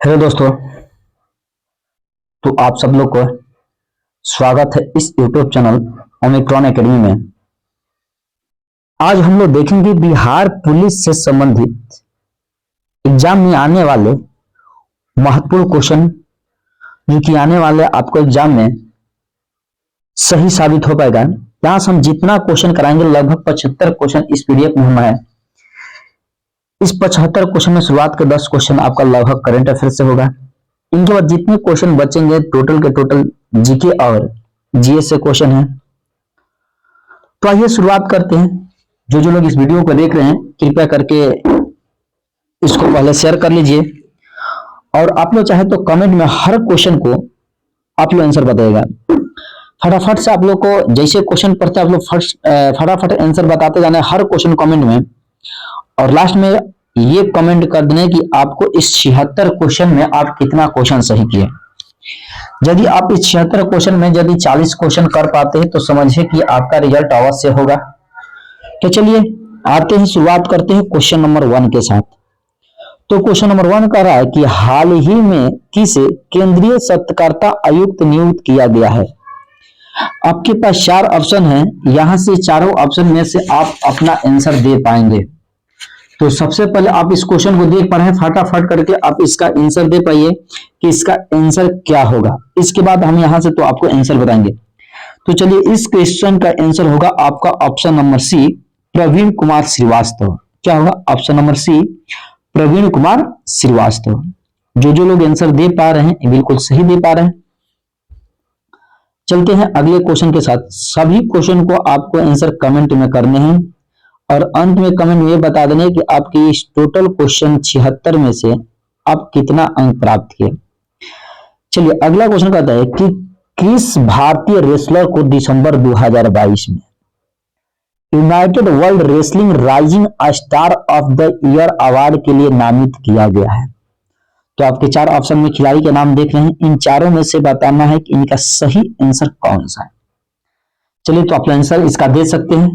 Hello दोस्तों। तो आप सब लोग को स्वागत है इस YouTube चैनल ओमिक्रॉन एकेडमी में। आज हम लोग देखेंगे बिहार पुलिस से संबंधित एग्जाम में आने वाले महत्वपूर्ण क्वेश्चन, जो कि आने वाले आपको एग्जाम में सही साबित हो पाएगा। यहाँ से हम जितना क्वेश्चन कराएंगे, लगभग 75 क्वेश्चन इस पीडीएफ में हम है। इस 75 क्वेश्चन में शुरुआत के 10 क्वेश्चन आपका लगभग करंट अफेयर से होगा। इनके बाद जितने क्वेश्चन बचेंगे टोटल के टोटल जीके और जीएस से क्वेश्चन है। तो आइए शुरुआत करते हैं। जो लोग इस वीडियो को देख रहे हैं, कृपया करके इसको पहले शेयर कर लीजिए, और आप लोग चाहे तो कमेंट में हर क्वेश्चन को आप लोग आंसर बताइएगा। फटाफट से आप लोग को जैसे क्वेश्चन पढ़ते हैं आप लोग फटाफट आंसर बताते जाना हर क्वेश्चन कमेंट में, और लास्ट में ये कमेंट कर देने कि आपको इस 76 क्वेश्चन में आप कितना क्वेश्चन सही किए। यदि आप इस 76 क्वेश्चन में यदि 40 क्वेश्चन कर पाते हैं तो समझिए कि आपका रिजल्ट अवश्य होगा। तो चलिए आते हैं, शुरुआत करते हैं क्वेश्चन नंबर 1 के साथ। तो क्वेश्चन नंबर 1 कह रहा है कि हाल ही में किसे केंद्रीय सतर्कता आयुक्त नियुक्त किया गया है। आपके पास 4 ऑप्शन है, यहां से चारों ऑप्शन में से आप अपना आंसर दे पाएंगे। तो सबसे पहले आप इस क्वेश्चन को देख पा रहे हैं, फटाफट करके आप इसका आंसर दे पाइए कि इसका आंसर क्या होगा। इसके बाद हम यहां से तो आपको आंसर बताएंगे। तो चलिए इस क्वेश्चन का आंसर होगा आपका option number C, Praveen Kumar Srivastava. क्या होगा? Option number C, Praveen Kumar Srivastava. जो लोग आंसर दे पा रहे हैं बिल्कुल सही दे पा रहे हैं। चलते हैं अगले क्वेश्चन के साथ। सभी क्वेश्चन को आपको आंसर कमेंट में करने हैं, और अंत में कमेंट में बता देने कि आपके इस टोटल क्वेश्चन 76 में से आप कितना अंक प्राप्त किए। चलिए अगला क्वेश्चन कहता है कि किस भारतीय रेसलर को दिसंबर 2022 में United world wrestling rising star of the year award के लिए नामित किया गया है। तो आपके 4 ऑप्शन में खिलाड़ी के नाम देख रहे हैं, इन चारों में से बताना है कि इनका सही आंसर कौन सा है। चलिए तो आप आंसर इसका दे सकते हैं,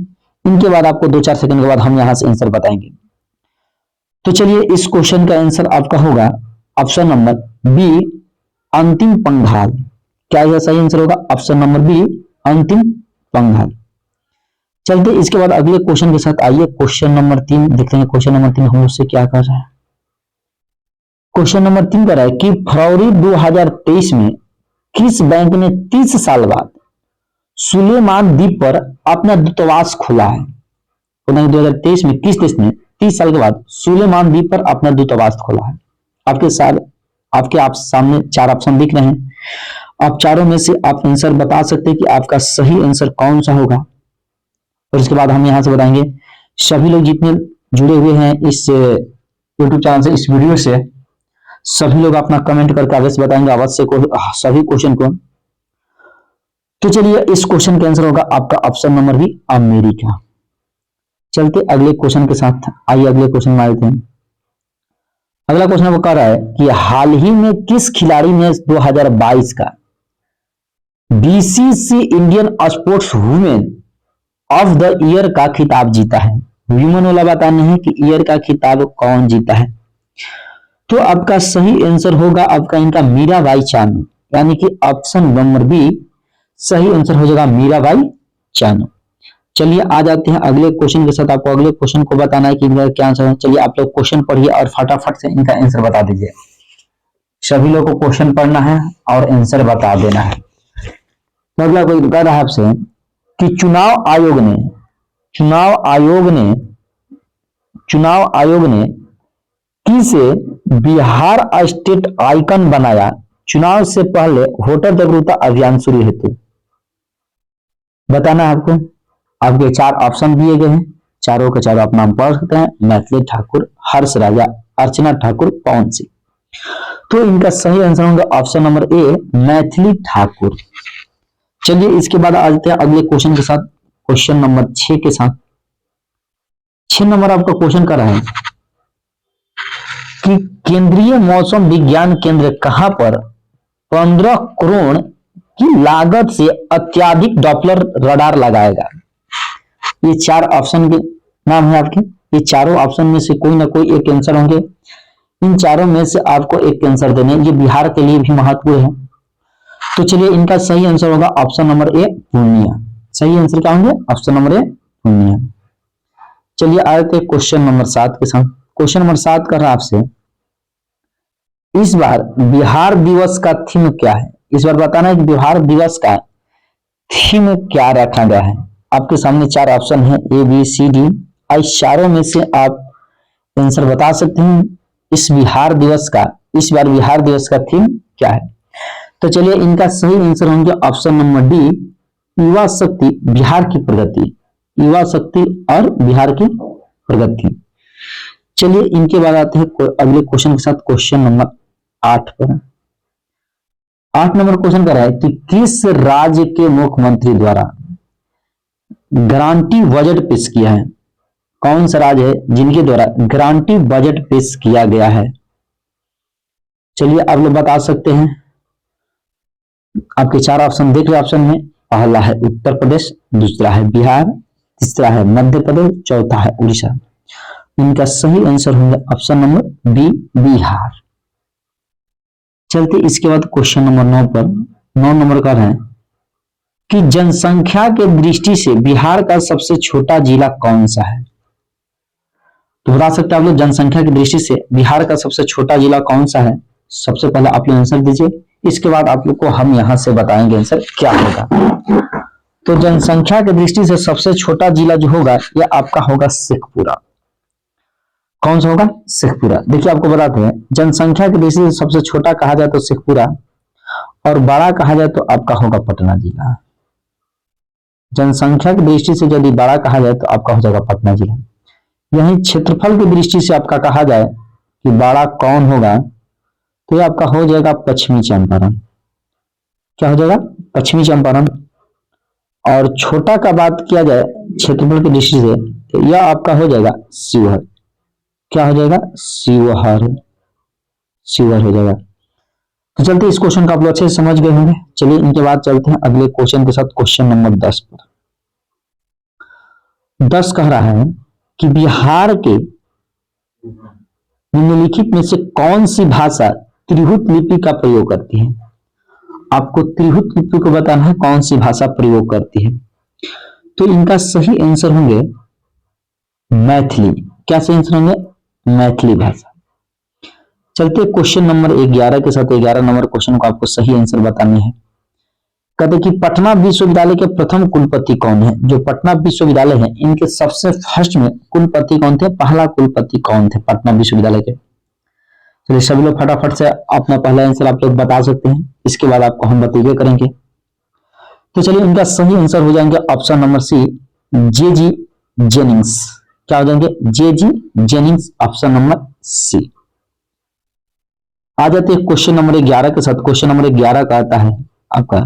इनके बाद आपको 2-4 सेकंड के बाद हम यहां से आंसर बताएंगे। तो चलिए इस क्वेश्चन का आंसर आपका होगा ऑप्शन नंबर बी, अंतिम पंघाल। क्या यह सही आंसर होगा? ऑप्शन नंबर बी, अंतिम पंघाल। चलते इसके बाद अगले क्वेश्चन के साथ। आइए क्वेश्चन नंबर 3 देखते हैं। क्वेश्चन नंबर 3 हम लोग से क्या कर रहा है। क्वेश्चन नंबर 3 कर रहा है कि फरवरी 2023 में किस बैंक ने 30 साल बाद सुलेमान द्वीप पर अपना दूतावास खोला है। 2023 में किस देश ने 30 साल के बाद सुलेमान द्वीप पर अपना दूतावास खोला है। आप सामने 4 ऑप्शन दिख रहे हैं, आप चारों में से आप आंसर बता सकते हैं कि आपका सही आंसर कौन सा होगा। और इसके बाद हम यहां से बताएंगे। सभी लोग जितने जुड़े हुए हैं इस YouTube चैनल से, इस वीडियो से, सभी लोग अपना कमेंट करके अवश्य बताएंगे अवश्य को सभी क्वेश्चन को। तो चलिए इस क्वेश्चन का आंसर होगा आपका ऑप्शन नंबर बी, अमेरिका। चलते अगले क्वेश्चन के साथ। आइए अगले क्वेश्चन में आते हैं। अगला क्वेश्चन वो कह रहा है कि हाल ही में किस खिलाड़ी ने 2022 का BCC Indian sports women of the year का खिताब जीता है। वुमेन वाला बताना है कि ईयर का खिताब कौन जीता है। तो आपका सही आंसर होगा आपका इनका मीराबाई चानू, यानी कि ऑप्शन नंबर बी सही आंसर हो जाएगा मीराबाई चानू। चलिए आ जाते हैं अगले क्वेश्चन के साथ। आपको अगले क्वेश्चन को बताना है कि इनका क्या आंसर है। चलिए आप लोग क्वेश्चन पढ़िए और फटाफट से इनका आंसर बता दीजिए। सभी लोग को क्वेश्चन पढ़ना है और आंसर बता देना है। अगला कोई कह रहा है आपसे कि चुनाव आयोग ने किसे बिहार स्टेट आइकन बनाया। चुनाव से पहले वोटर जागरूकता अभियान शुरू हेतु बताना है आपको। आपके 4 ऑप्शन दिए गए हैं, चारों के चारों आप नाम पढ़ सकते हैं। मैथिली ठाकुर, हर्ष राजा, अर्चना ठाकुर, पवन सिंह। तो इनका सही आंसर होगा ऑप्शन नंबर ए, मैथिली ठाकुर। चलिए इसके बाद आ जाते हैं अगले क्वेश्चन के साथ, क्वेश्चन नंबर 6 के साथ। 6 नंबर आपका क्वेश्चन कर रहा है कि केंद्रीय मौसम विज्ञान केंद्र कहां पर 15 करोड़ की लागत से अत्याधिक डॉपलर रडार लगाएगा। ये 4 ऑप्शन के नाम है आपके। ये चारों ऑप्शन में से कोई ना कोई एक आंसर होंगे। इन चारों में से आपको एक आंसर देने, ये बिहार के लिए भी महत्वपूर्ण है। तो चलिए इनका सही आंसर होगा ऑप्शन नंबर ए पूर्णिया। सही आंसर क्या होंगे? ऑप्शन नंबर ए पूर्णिया। चलिए आए थे क्वेश्चन नंबर 7 के साथ। क्वेश्चन नंबर 7 कर रहा आपसे, इस बार बिहार दिवस का थीम क्या है? इस बार बताना है कि बिहार दिवस का थीम क्या रखा गया है। आपके सामने 4 ऑप्शन है, ए बी सी डी। इस चारों में से आप आंसर बता सकते हैं इस बिहार दिवस का, इस बार बिहार दिवस का थीम क्या है। तो चलिए इनका सही आंसर होंगे ऑप्शन नंबर डी, युवा शक्ति बिहार की प्रगति। युवा शक्ति और बिहार की प्रगति। चलिए इनके बाद आते हैं अगले क्वेश्चन के साथ, क्वेश्चन नंबर 8 पर। 8 नंबर क्वेश्चन कर रहा है कि किस राज्य के मुख्यमंत्री द्वारा गारंटी बजट पेश किया है? कौन सा राज्य है जिनके द्वारा गारंटी बजट पेश किया गया है? चलिए आप लोग बता सकते हैं। आपके 4 ऑप्शन देख रहे ऑप्शन में, पहला है उत्तर प्रदेश, दूसरा है बिहार, तीसरा है मध्य प्रदेश, चौथा है उड़ीसा। इनका सही आंसर होगा ऑप्शन नंबर बी बिहार। चलते इसके बाद क्वेश्चन नंबर 9 पर। 9 नंबर का है कि जनसंख्या के दृष्टि से बिहार का सबसे छोटा जिला कौन सा है? तो बता सकते हैं आप लोग जनसंख्या की दृष्टि से बिहार का सबसे छोटा जिला कौन सा है? सबसे पहले आप लोग आंसर दीजिए, इसके बाद आप लोग को हम यहां से बताएंगे आंसर क्या होगा। तो जनसंख्या की दृष्टि से सबसे छोटा जिला जो होगा यह आपका होगा शेखपुरा। कौन सा होगा? शेखपुरा। देखिए आपको बताते हैं, जनसंख्या की दृष्टि से सबसे छोटा कहा जाए तो शेखपुरा, और बड़ा कहा जाए तो आपका होगा पटना जिला। जनसंख्या की दृष्टि से यदि बड़ा कहा जाए तो आपका हो जाएगा पटना जिला। यही क्षेत्रफल की दृष्टि से आपका कहा जाए कि बड़ा कौन होगा तो ये आपका हो जाएगा पश्चिमी चंपारण। क्या हो जाएगा? पश्चिमी चंपारण। और छोटा का बात किया जाए क्षेत्रफल की दृष्टि से तो यह आपका हो जाएगा शिवहर। क्या हो जाएगा? शिवहर। शिवहर हो जाएगा। तो चलते इस क्वेश्चन को आप लोग अच्छे से समझ गए होंगे। चलिए इनके बाद चलते हैं अगले क्वेश्चन के साथ, क्वेश्चन नंबर 10 पर। 10 कह रहा है कि बिहार के निम्नलिखित में से कौन सी भाषा त्रिहुत लिपि का प्रयोग करती है? आपको त्रिहुत लिपि को बताना है कौन सी भाषा प्रयोग करती है। तो इनका सही आंसर होंगे मैथिली। क्या सही आंसर होंगे? मैथिली भाषा। चलते क्वेश्चन नंबर 11 के साथ। 11 नंबर क्वेश्चन को आपको सही आंसर बताने हैं। कहते कि पटना विश्वविद्यालय के प्रथम कुलपति कौन है? जो पटना विश्वविद्यालय है इनके सबसे फर्स्ट में कुलपति कौन थे? पहला कुलपति कौन थे पटना विश्वविद्यालय के? चलिए सभी लोग फटाफट से अपना पहला आंसर आप लोग बता सकते हैं, इसके बाद आपको हम बतैया करेंगे। तो चलिए इनका सही आंसर हो जाएंगे option number C, J G. Jennings. क्या हो जाएंगे? J G. Jennings, option number C. आ जाते हैं क्वेश्चन नंबर 11 के साथ। क्वेश्चन नंबर 11 का आता है आपका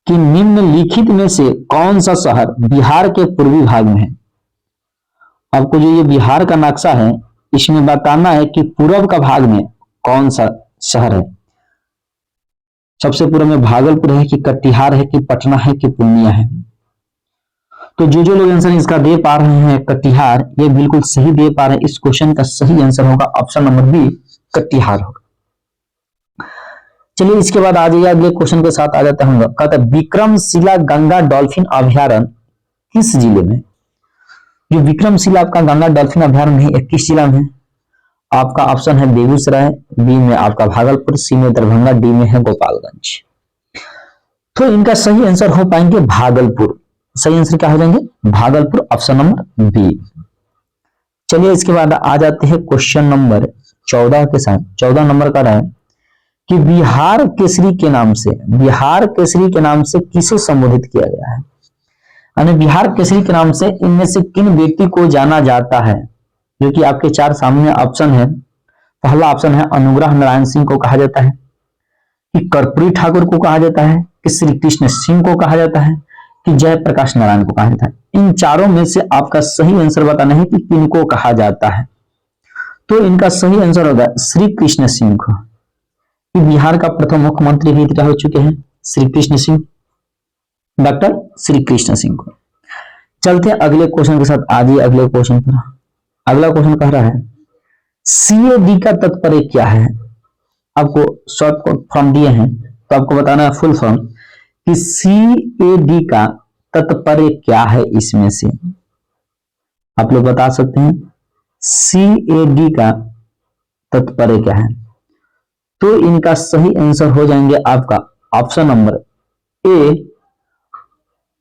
कि निम्नलिखित में से कौन सा शहर बिहार के पूर्वी भाग में है? आपको जो ये बिहार का नक्शा है इसमें बताना है कि पूर्व का भाग में कौन सा शहर है। सबसे पूर्व में भागलपुर है कि कटिहार है कि पटना है कि पूर्णिया है? तो जो लोग आंसर इसका दे पा रहे हैं कटिहार, ये बिल्कुल सही दे पा रहे हैं। इस क्वेश्चन का सही आंसर होगा ऑप्शन नंबर बी, कटिहार होगा। चलिए इसके बाद आ जाइए अगले क्वेश्चन के साथ आ जाते हैं हम लोग। कहते हैं विक्रमशिला गंगा डॉल्फिन अभ्यारण्य किस जिले में? जो विक्रमशिला आपका गंगा डॉल्फिन अभ्यारण्य है किस जिला में? आपका ऑप्शन है बेगूसराय, बी में आपका भागलपुर, सी में दरभंगा, डी में है गोपालगंज। तो इनका सही आंसर हो पाएंगे भागलपुर। सही आंसर क्या हो जाएंगे? Bhagalpur, option number B. चलिए इसके बाद आ जाते हैं क्वेश्चन नंबर 14 के साथ। 14 नंबर का रहा है कि बिहार केसरी के नाम से, बिहार केसरी के नाम से किसे संबोधित किया गया है? यानी बिहार केसरी के नाम से इनमें से किन व्यक्ति को जाना जाता है? जो कि आपके 4 सामने ऑप्शन है। पहला ऑप्शन है अनुग्रह नारायण सिंह को कहा जाता है, कि कर्पूरी ठाकुर को कहा जाता है, कि श्री कृष्ण सिंह को कहा जाता है, कि जयप्रकाश नारायण को कहा जाता है। इन चारों में से आपका सही आंसर बताना है कि किनको कहा जाता है। तो इनका सही आंसर होगा श्री कृष्ण सिंह को। बिहार का प्रथम मुख्यमंत्री भी रह चुके हैं श्री कृष्ण सिंह, डॉक्टर श्री कृष्ण सिंह को। चलते हैं अगले क्वेश्चन के साथ। आज ही अगले क्वेश्चन पर। अगला क्वेश्चन कह रहा है CAD का तात्पर्य क्या है? आपको शॉर्ट फॉर्म दिए हैं तो आपको बताना है फुल फॉर्म कि CAD का तात्पर्य क्या है। इसमें से आप लोग बता सकते हैं CAD का तात्पर्य क्या है? तो इनका सही आंसर हो जाएंगे आपका option number A,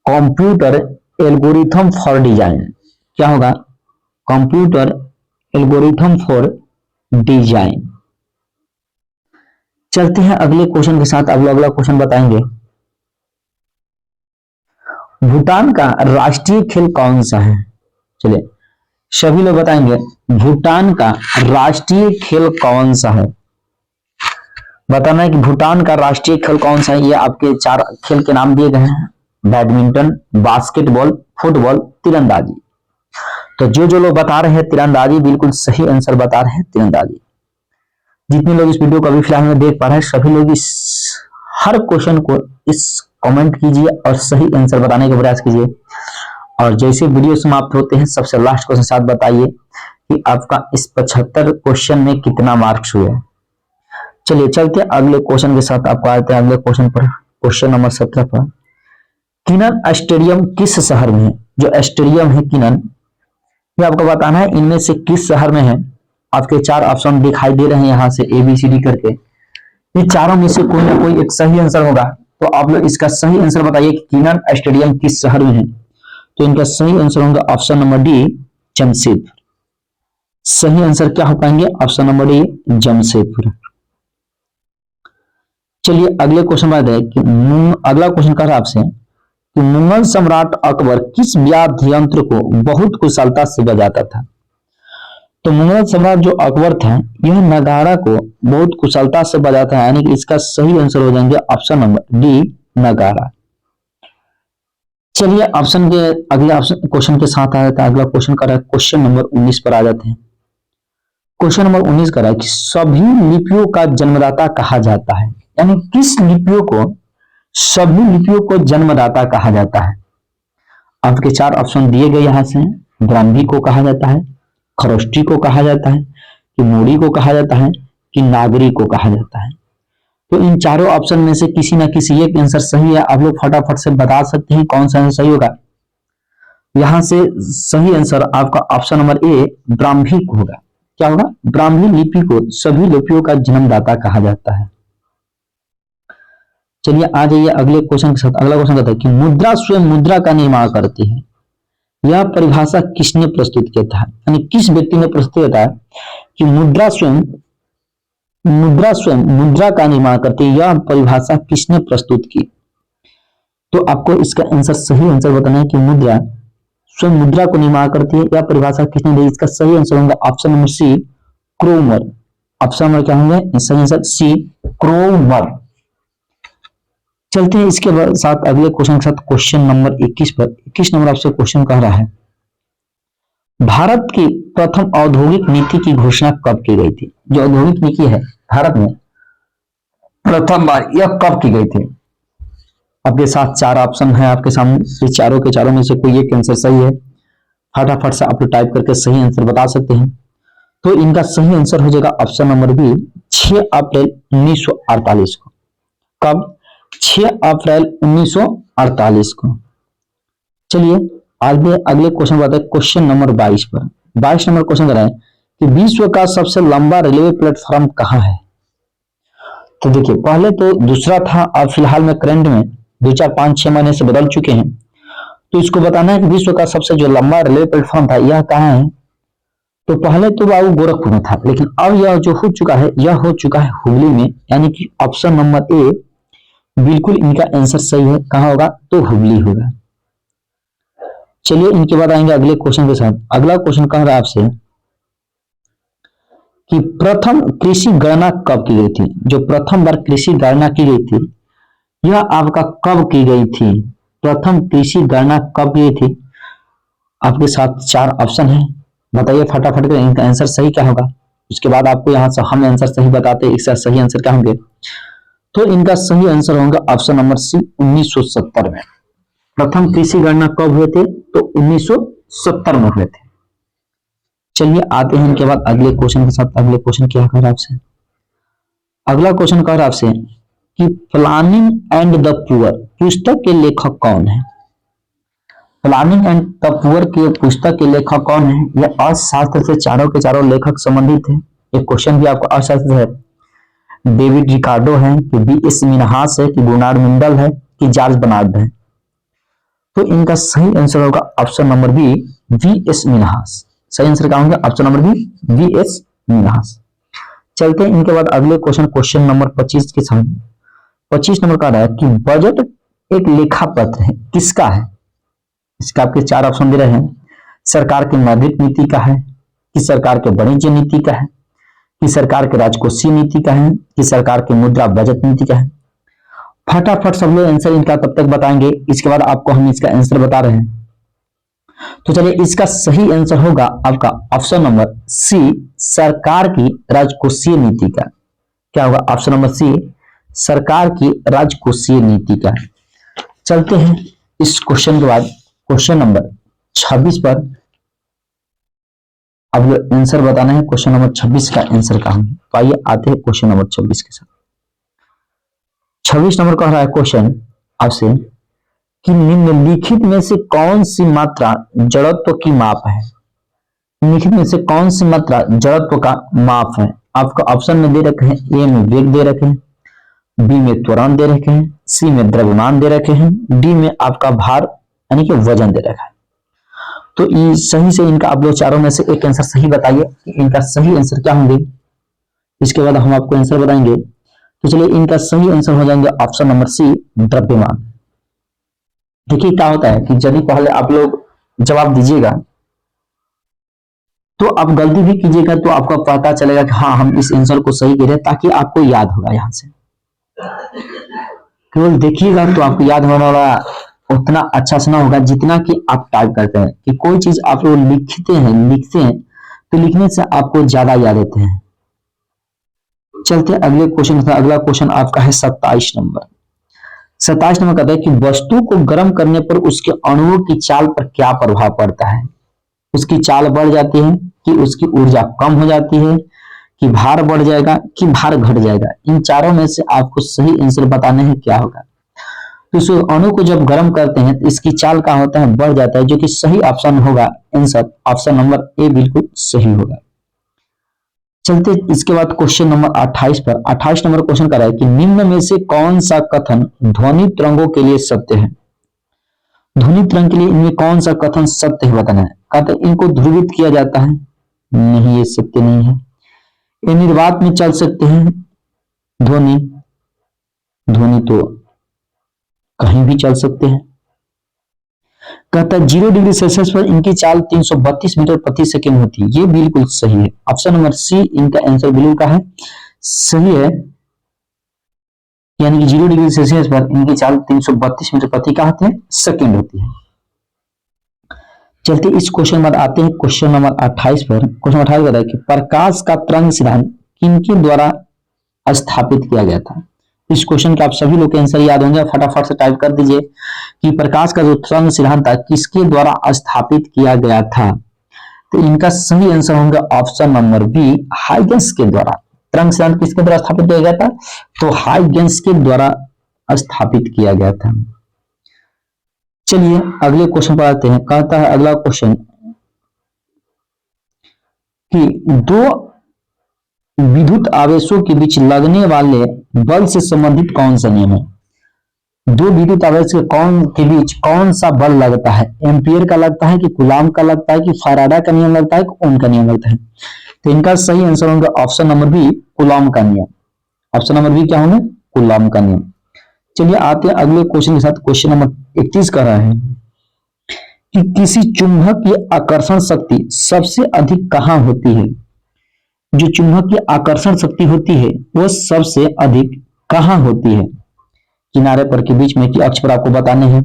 computer algorithm for design. क्या होगा? Computer algorithm for design. चलते हैं अगले क्वेश्चन के साथ। अगला क्वेश्चन बताएंगे, भूटान का राष्ट्रीय खेल कौन सा है? चलिए सभी लोग बताएंगे भूटान का राष्ट्रीय खेल कौन सा है। बताना है कि भूटान का राष्ट्रीय खेल कौन सा है। ये आपके 4 खेल के नाम दिए गए हैं, बैडमिंटन, बास्केटबॉल, फुटबॉल, तीरंदाजी। तो जो लोग बता रहे हैं तीरंदाजी, बिल्कुल सही आंसर बता रहे हैं तीरंदाजी। जितने लोग इस वीडियो को अभी फिलहाल में देख पा रहे हैं, सभी लोग इस हर क्वेश्चन को इस कमेंट कीजिए और सही आंसर बताने का प्रयास कीजिए। और जैसे वीडियो समाप्त होते हैं सबसे लास्ट क्वेश्चन साथ बताइए कि आपका इस 75 क्वेश्चन में कितना मार्क्स हुए। चलिए चलते अगले क्वेश्चन के साथ। आपको आते हैं अगले क्वेश्चन पर, क्वेश्चन नंबर 17 पर। किनन स्टेडियम किस शहर में है? जो स्टेडियम है किनन, ये आपको बताना है इनमें से किस शहर में है। आपके 4 ऑप्शन दिखाई दे रहे हैं यहां से ABCD करके। ये चारों में से कोई ना कोई एक सही आंसर होगा। तो आप लोग इसका सही आंसर बताइए कि किनन स्टेडियम किस शहर में है। तो इनका सही आंसर होगा ऑप्शन नंबर डी, जमशेदपुर। सही आंसर क्या हो पाएंगे? Option number D, Jamshedpur. चलिए अगले क्वेश्चन बात है कि अगला क्वेश्चन कर रहा है आपसे कि मुगल सम्राट अकबर किस वाद्य यंत्र को बहुत कुशलता से बजाता था? तो मुगल सम्राट जो अकबर था यह नगाड़ा को बहुत कुशलता से बजाता है, यानी कि इसका सही आंसर हो जाएंगे ऑप्शन नंबर डी, नगाड़ा। चलिए ऑप्शन के अगले ऑप्शन क्वेश्चन के साथ आ जाता है। अगला क्वेश्चन कर रहा है क्वेश्चन नंबर 19 पर आ जाते हैं। क्वेश्चन नंबर 19 कर रहा है कि सभी लिपियों का जन्मदाता कहा जाता है, यानी किस लिपियों को सभी लिपियों को जन्मदाता कहा जाता है। आपके 4 ऑप्शन दिए गए यहां से, ब्राह्मी को कहा जाता है, खरोष्टी को कहा जाता है, कि मोड़ी को कहा जाता है, कि नागरी को कहा जाता है। तो इन चारों ऑप्शन में से किसी ना किसी एक आंसर सही है। आप लोग फटाफट से बता सकते हैं कौन सा आंसर सही होगा। यहां से सही आंसर आपका ऑप्शन नंबर ए, ब्राह्मी होगा। क्या होगा? ब्राह्मी लिपि को सभी लिपियों का जन्मदाता कहा जाता है। चलिए आ जाइए अगले क्वेश्चन के साथ। अगला क्वेश्चन कहता है कि मुद्रा स्वयं मुद्रा का निर्माण करती है। यह परिभाषा किसने प्रस्तुत किया था? यानी किस व्यक्ति ने प्रस्तुत किया था कि मुद्रा स्वयं मुद्रा का निर्माण करती है। यह परिभाषा किसने प्रस्तुत की? तो आपको इसका आंसर सही आंसर बताना है कि मुद्रा स्वयं मुद्रा को निर्माण करती है, यह परिभाषा किसने दी? इसका सही आंसर होगा ऑप्शन नंबर सी, क्रोमर। ऑप्शन नंबर क्या होंगे? सही आंसर सी, क्रोमर। चलते हैं इसके साथ अगले क्वेश्चन के साथ, क्वेश्चन नंबर 21 पर। 21 नंबर आपसे क्वेश्चन कह रहा है, भारत की प्रथम औद्योगिक नीति की घोषणा कब की गई थी? जो औद्योगिक नीति है भारत में प्रथम बार यह कब की गई थी? आपके साथ 4 ऑप्शन है आपके सामने, इस चारों के चारों में से कोई एक आंसर सही है। फटाफट से आप लोग टाइप करके सही आंसर बता सकते हैं। तो इनका सही आंसर हो जाएगा ऑप्शन नंबर बी, 6 अप्रैल 1948 को। कब? 6 अप्रैल 1948 को। चलिए आगे अगले क्वेश्चन बताते हैं क्वेश्चन नंबर 22 पर। 22 नंबर क्वेश्चन कर रहा है कि विश्व का सबसे लंबा रेलवे प्लेटफॉर्म कहाँ है? तो देखिए पहले तो दूसरा था, अब फिलहाल में करंट में 2, 4, 5, 6 महीने से बदल चुके हैं। तो इसको बताना है कि विश्व का सबसे जो लंबा रेलवे प्लेटफॉर्म था यह कहाँ है। तो पहले तो बाबू गोरखपुर में था, लेकिन अब यह जो हो चुका है यह हो चुका है हुगली में, यानी कि ऑप्शन नंबर ए बिल्कुल इनका आंसर सही है। कहां होगा? तो हुगली होगा। चलिए इनके बाद आएंगे अगले क्वेश्चन के साथ। अगला क्वेश्चन कह रहा है आपसे कि प्रथम कृषि गणना कब की गई थी? जो प्रथम बार कृषि गणना की गई थी यह आपका कब की गई थी? प्रथम कृषि गणना कब की गई थी? आपके साथ 4 ऑप्शन है, बताइए फटाफट कर इनका आंसर सही क्या होगा। उसके बाद आपको यहाँ से हम आंसर सही बताते हैं, इसका सही आंसर क्या होंगे। तो इनका सही आंसर होगा ऑप्शन नंबर सी, 1970 में। प्रथम कृषि गणना कब हुए थे? तो 1970 में हुए थे। चलिए आते हैं इनके बाद अगले क्वेश्चन के साथ। अगले क्वेश्चन क्या कह रहा है आपसे? अगला क्वेश्चन कह रहा है आपसे कि प्लानिंग एंड द पुअर पुस्तक के लेखक कौन है? प्लानिंग एंड द पुअर के पुस्तक के लेखक कौन है? यह अर्थशास्त्र से चारों के चारों लेखक संबंधित है। एक क्वेश्चन भी आपको अर्थशास्त्र है। डेविड रिकार्डो है कि बी एस मिनहास है कि गुनार्ड मिंडल है कि जॉर्ज बर्नार्ड है? तो इनका सही आंसर होगा option number B, V S Minhas. सही आंसर क्या होगा? Option number B, V S Minhas. चलते हैं इनके बाद अगले क्वेश्चन, क्वेश्चन नंबर 25 के सामने। 25 नंबर का रहा है कि बजट एक लेखा पत्र है, किसका है? इसका आपके चार ऑप्शन दे रहे हैं। सरकार की मौद्रिक नीति का है, कि सरकार के वाणिज्य नीति का है, कि सरकार के राजकोषीय नीति का है, कि सरकार की मुद्रा बजट नीति का है? फटाफट सब लोग आंसर इनका तब तक बताएंगे, इसके बाद आपको हम इसका आंसर बता रहे हैं। तो चलिए इसका सही आंसर होगा आपका ऑप्शन नंबर सी, सरकार की राजकोषीय नीति का। क्या होगा? ऑप्शन नंबर सी, सरकार की राजकोषीय नीति का। चलते हैं इस क्वेश्चन के बाद क्वेश्चन नंबर 26 पर। अब आंसर बताना है क्वेश्चन नंबर 26 का आंसर कहां है। तो आइए आते हैं क्वेश्चन नंबर 26 के साथ। 26 नंबर का रहा है क्वेश्चन आपसे कि निम्नलिखित में से कौन सी मात्रा जड़त्व की माप है? निम्नलिखित में से कौन सी मात्रा जड़त्व का माप है? आपको ऑप्शन में दे रखे हैं, ए में वेग दे रखे हैं, बी में त्वरण दे रखे हैं, सी में द्रव्यमान दे रखे हैं, डी में आपका भार यानी कि वजन दे रखा है। तो ये सही से इनका आप लोग चारों में से एक आंसर सही बताइए कि इनका सही आंसर क्या होंगे। इसके बाद हम आपको आंसर बताएंगे। तो चलिए इनका सही आंसर हो जाएंगे ऑप्शन नंबर सी, द्रव्यमान। देखिए क्या होता है कि यदि पहले आप लोग जवाब दीजिएगा तो आप गलती भी कीजिएगा तो आपको पता चलेगा कि हाँ हम इस आंसर को सही कह रहे हैं, ताकि आपको याद होगा। यहां से केवल देखिएगा तो आपको याद होने वाला उतना अच्छा से ना होगा जितना कि आप टाइप करते हैं। कि कोई चीज आप लोग लिखते हैं तो लिखने से आपको ज्यादा याद होते हैं। चलते अगले क्वेश्चन। अगला क्वेश्चन आपका है 27 नंबर। 27 नंबर कहता है कि वस्तु को गर्म करने पर उसके अणुओं की चाल पर क्या प्रभाव पड़ता है? उसकी चाल बढ़ जाती है, कि उसकी ऊर्जा कम हो जाती है, कि भार बढ़ जाएगा, कि भार घट जाएगा? इन चारों में से आपको सही आंसर बताने हैं क्या होगा। तो इस अणु को जब गर्म करते हैं तो इसकी चाल का होता है, बढ़ जाता है, जो कि सही ऑप्शन होगा। आंसर ऑप्शन नंबर ए बिल्कुल सही होगा। चलते इसके बाद क्वेश्चन नंबर 28 पर। 28 नंबर क्वेश्चन कर रहा है कि निम्न में से कौन सा कथन ध्वनि तरंगों के लिए सत्य है? ध्वनि तरंग के लिए इनमें कौन सा कथन सत्य है बताना है। कहते इनको ध्रुवित किया जाता है, नहीं ये सत्य नहीं है। ये निर्वात में चल सकते हैं ध्वनि, ध्वनि तो कहीं भी चल सकते हैं। कहता है 0 डिग्री सेल्सियस पर इनकी चाल 332 मीटर प्रति सेकंड होती है, ये बिल्कुल सही है। ऑप्शन नंबर सी इनका आंसर बिल्कुल का है, सही है। यानी कि 0 डिग्री सेल्सियस पर इनकी चाल 332 मीटर प्रति का होते हैं सेकंड होती है। चलते इस क्वेश्चन बाद आते हैं क्वेश्चन नंबर 28 पर। क्वेश्चन 28 बताया कि प्रकाश का तरंग सिद्धांत किनके द्वारा स्थापित किया गया था? इस क्वेश्चन के आप सभी लोग के आंसर याद होंगे, फटाफट से टाइप कर दीजिए कि प्रकाश का जो तरंग सिद्धांत था किसके द्वारा स्थापित किया गया था। तो इनका सही आंसर होगा ऑप्शन नंबर बी, हाइगेंस के द्वारा। तरंग सिद्धांत किसके द्वारा स्थापित किया गया था? तो हाइगेंस के द्वारा स्थापित किया गया था। चलिए अगले क्वेश्चन पर आते हैं। कहता है अगला क्वेश्चन कि दो विद्युत आवेशों के बीच लगने वाले बल से संबंधित कौन सा नियम है? दो विद्युत आवेश के बीच कौन सा बल लगता है? एम्पियर का लगता है, कि कूलॉम का लगता है, कि फैराडे का नियम लगता है, कि ओम का नियम लगता है? तो इनका सही आंसर होगा ऑप्शन नंबर बी, कूलॉम का नियम। ऑप्शन नंबर बी क्या होगा? कूलॉम का नियम। चलिए आते हैं अगले क्वेश्चन के साथ। क्वेश्चन नंबर 31 कर रहा है कि किसी चुंबक की आकर्षण शक्ति सबसे अधिक कहां होती है? जो चुंबक की आकर्षण शक्ति होती है वो सबसे अधिक कहां होती है? किनारे पर के बीच में, कि अक्ष पर आपको बताने हैं।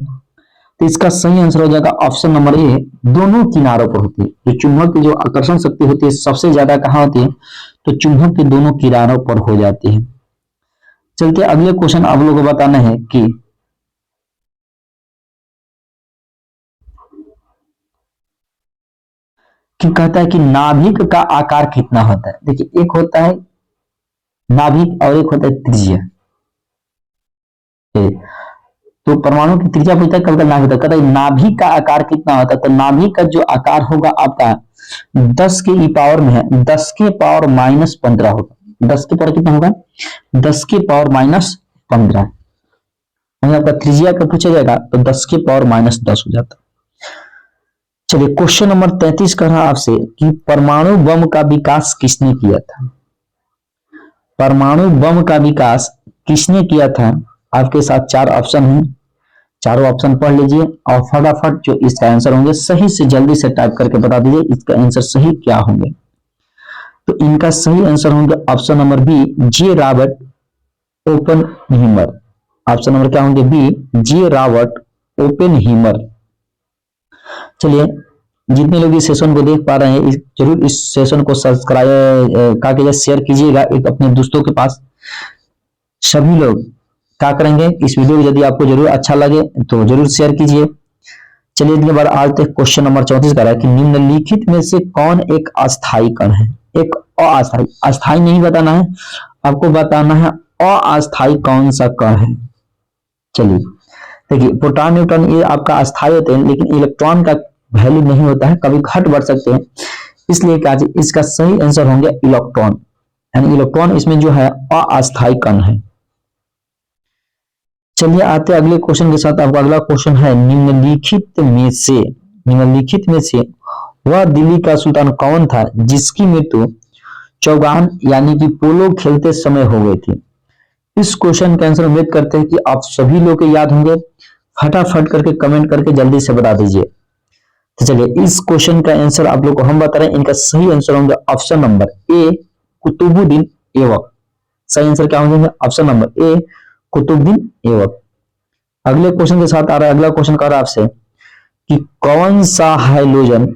तो इसका सही आंसर हो जाएगा ऑप्शन नंबर ए, दोनों किनारों पर होती है। जो चुंबक की जो आकर्षण शक्ति होती है सबसे ज्यादा कहां होती है? तो चुंबक के दोनों किनारों पर हो जाती है। चलते अगले क्वेश्चन आप लोगों को बताना है कि कि कहता है कि नाभिक का आकार कितना होता है। देखिए, एक होता है नाभिक और एक होता है त्रिज्या। तो परमाणु की त्रिज्या पूछता है, कब का नाभिक होता है, कहता है नाभिक का आकार कितना होता है। तो नाभिक का जो आकार होगा आपका 10 के ई पावर में है, 10 के पावर -15 होगा। 10 के पावर कितना होगा, 10 के पावर -15। आपका त्रिज्या का पूछा जाएगा तो 10 के पावर -10 हो जाता। चलिए, क्वेश्चन नंबर 33 कर रहा आपसे कि परमाणु बम का विकास किसने किया था। परमाणु बम का विकास किसने किया था। आपके साथ 4 ऑप्शन हैं, चारों ऑप्शन पढ़ लीजिए और फटाफट जो इसका आंसर होंगे सही से जल्दी से टाइप करके बता दीजिए इसका आंसर सही क्या होंगे। तो इनका सही आंसर होंगे ऑप्शन नंबर बी, जे रॉबर्ट ओपेनहीमर। ऑप्शन नंबर क्या होंगे, बी, जे रॉबर्ट ओपेनहीमर। चलिए, जितने लोग इस सेशन को देख पा रहे हैं जरूर इस सेशन को सब्सक्राइब करके शेयर कीजिएगा एक अपने दोस्तों के पास। सभी लोग क्या करेंगे, इस वीडियो को यदि आपको जरूर अच्छा लगे तो जरूर शेयर कीजिए। चलिए, इसके बाद आज तक क्वेश्चन नंबर 34 का है कि निम्नलिखित में से कौन एक अस्थायी कण है। एक अस्थायी, अस्थायी नहीं बताना है आपको, बताना है अस्थायी कौन सा कण है। चलिए देखिए, प्रोटॉन न्यूट्रॉन ये आपका अस्थायी होते हैं, लेकिन इलेक्ट्रॉन का वैल्यू नहीं होता है, कभी घट बढ़ सकते हैं, इसलिए क्या इसका सही आंसर होंगे इलेक्ट्रॉन, यानी इलेक्ट्रॉन इसमें जो है अस्थायी कण है। चलिए आते अगले क्वेश्चन के साथ। आपका अगला क्वेश्चन है, निम्नलिखित में से वह दिल्ली का सुल्तान कौन था जिसकी मृत्यु चौगान यानी कि पोलो खेलते समय हो गई थी। इस क्वेश्चन का आंसर उम्मीद करते हैं कि आप सभी लोग को याद होंगे, फटाफट करके कमेंट करके जल्दी से बता दीजिए। तो चलिए, इस क्वेश्चन का आंसर आप लोग को हम बता रहे हैं, इनका सही आंसर होंगे option number A, Qutubuddin Aibak. सही आंसर क्या होंगे, option number A, Qutubuddin Aibak. अगले क्वेश्चन के साथ आ रहा है, अगला क्वेश्चन कर रहा है आपसे कि कौन सा हाइड्रोजन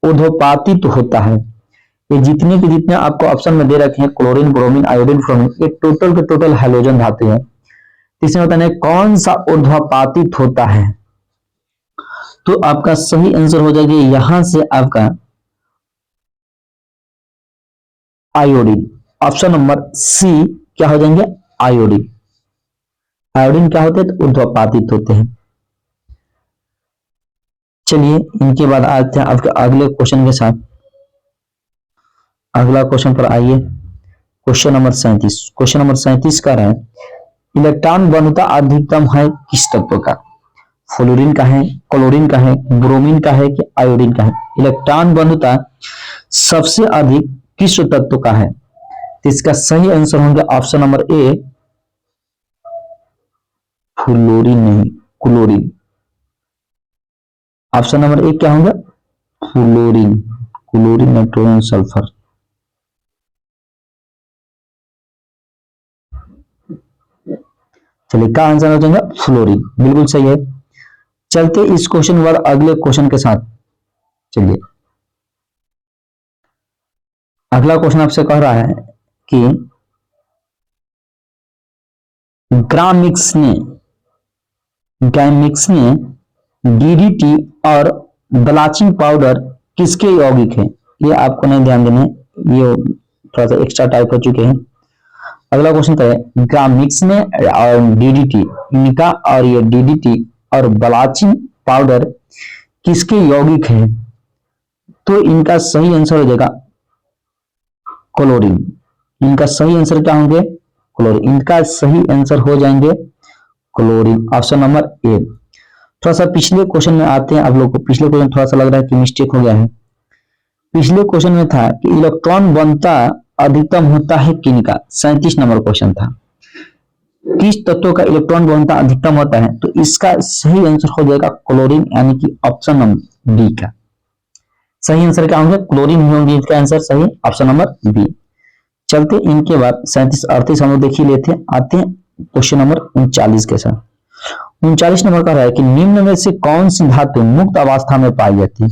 ऊर्ध्वपातित होता है। ये जितने के जितने आपको ऑप्शन में दे रखे हैं, क्लोरीन, ब्रोमीन, आयोडीन, फ्लोरीन, ये टोटल के टोटल हाइड्रोजन धातु है। इसमें बताना है कौन सा ऊर्ध्वपातित होता है। तो आपका सही आंसर हो जाएगा यहां से आपका आयोडीन। ऑप्शन नंबर सी क्या हो जाएंगे, आयोडीन। आयोडीन क्या होते हैं, तो ऊर्ध्वपातित होते हैं। चलिए, इनके बाद आते हैं आपके अगले क्वेश्चन के साथ। अगला क्वेश्चन पर आइए, क्वेश्चन नंबर 37। क्वेश्चन नंबर 37 का है, इलेक्ट्रॉन घनत्व अधिकतम है किस तत्व का। फ्लोरीन का है, क्लोरीन का है, ब्रोमीन का है कि आयोडीन का है। इलेक्ट्रॉन घनत्व सबसे अधिक किस तत्व का है। तो इसका सही आंसर होंगे ऑप्शन नंबर ए, फ्लोरीन नहीं, क्लोरीन। ऑप्शन नंबर ए क्या होगा, फ्लोरीन। Chlorine, nitrogen, sulphur. चलिए, का आंसर हो जाएगा फ्लोरीन, बिल्कुल सही है। चलते इस क्वेश्चन के बाद अगले क्वेश्चन के साथ। चलिए, अगला क्वेश्चन आपसे कह रहा है कि ग्रामिक्स ने डीडीटी और ब्लाचिंग पाउडर किसके यौगिक है। ये आपको नहीं ध्यान देना है, ये थोड़ा सा एक्स्ट्रा टाइप हो चुके हैं। अगला क्वेश्चन क्या है, ग्रामिक्स ने और डीडीटी, इनका और ये डीडीटी और ब्लाचिंग पाउडर किसके यौगिक है। तो इनका सही आंसर हो जाएगा क्लोरीन। इनका सही आंसर क्या होंगे, क्लोरीन। इनका सही आंसर हो जाएंगे क्लोरीन, ऑप्शन नंबर ए। थोड़ा सा पिछले क्वेश्चन में आते हैं। आप लोग को पिछले क्वेश्चन थोड़ा सा लग रहा है कि मिस्टेक हो गया है। पिछले क्वेश्चन में था कि इलेक्ट्रॉन घनत्व अधिकतम होता है किनका, 37 नंबर क्वेश्चन था, किस तत्व का इलेक्ट्रॉन घनत्व अधिकतम होता है। तो इसका सही आंसर हो जाएगा क्लोरीन, यानी कि ऑप्शन नंबर बी का सही आंसर क्या होंगे, क्लोरीन ही होंगे इसका आंसर सही, ऑप्शन नंबर बी। चलते इनके बाद 37 38 हम लोग देख ही लेते हैं। आते हैं क्वेश्चन नंबर 39 के साथ। 39 नंबर का है कि निम्न में से कौन सी धातु मुक्त अवस्था में पाई जाती है।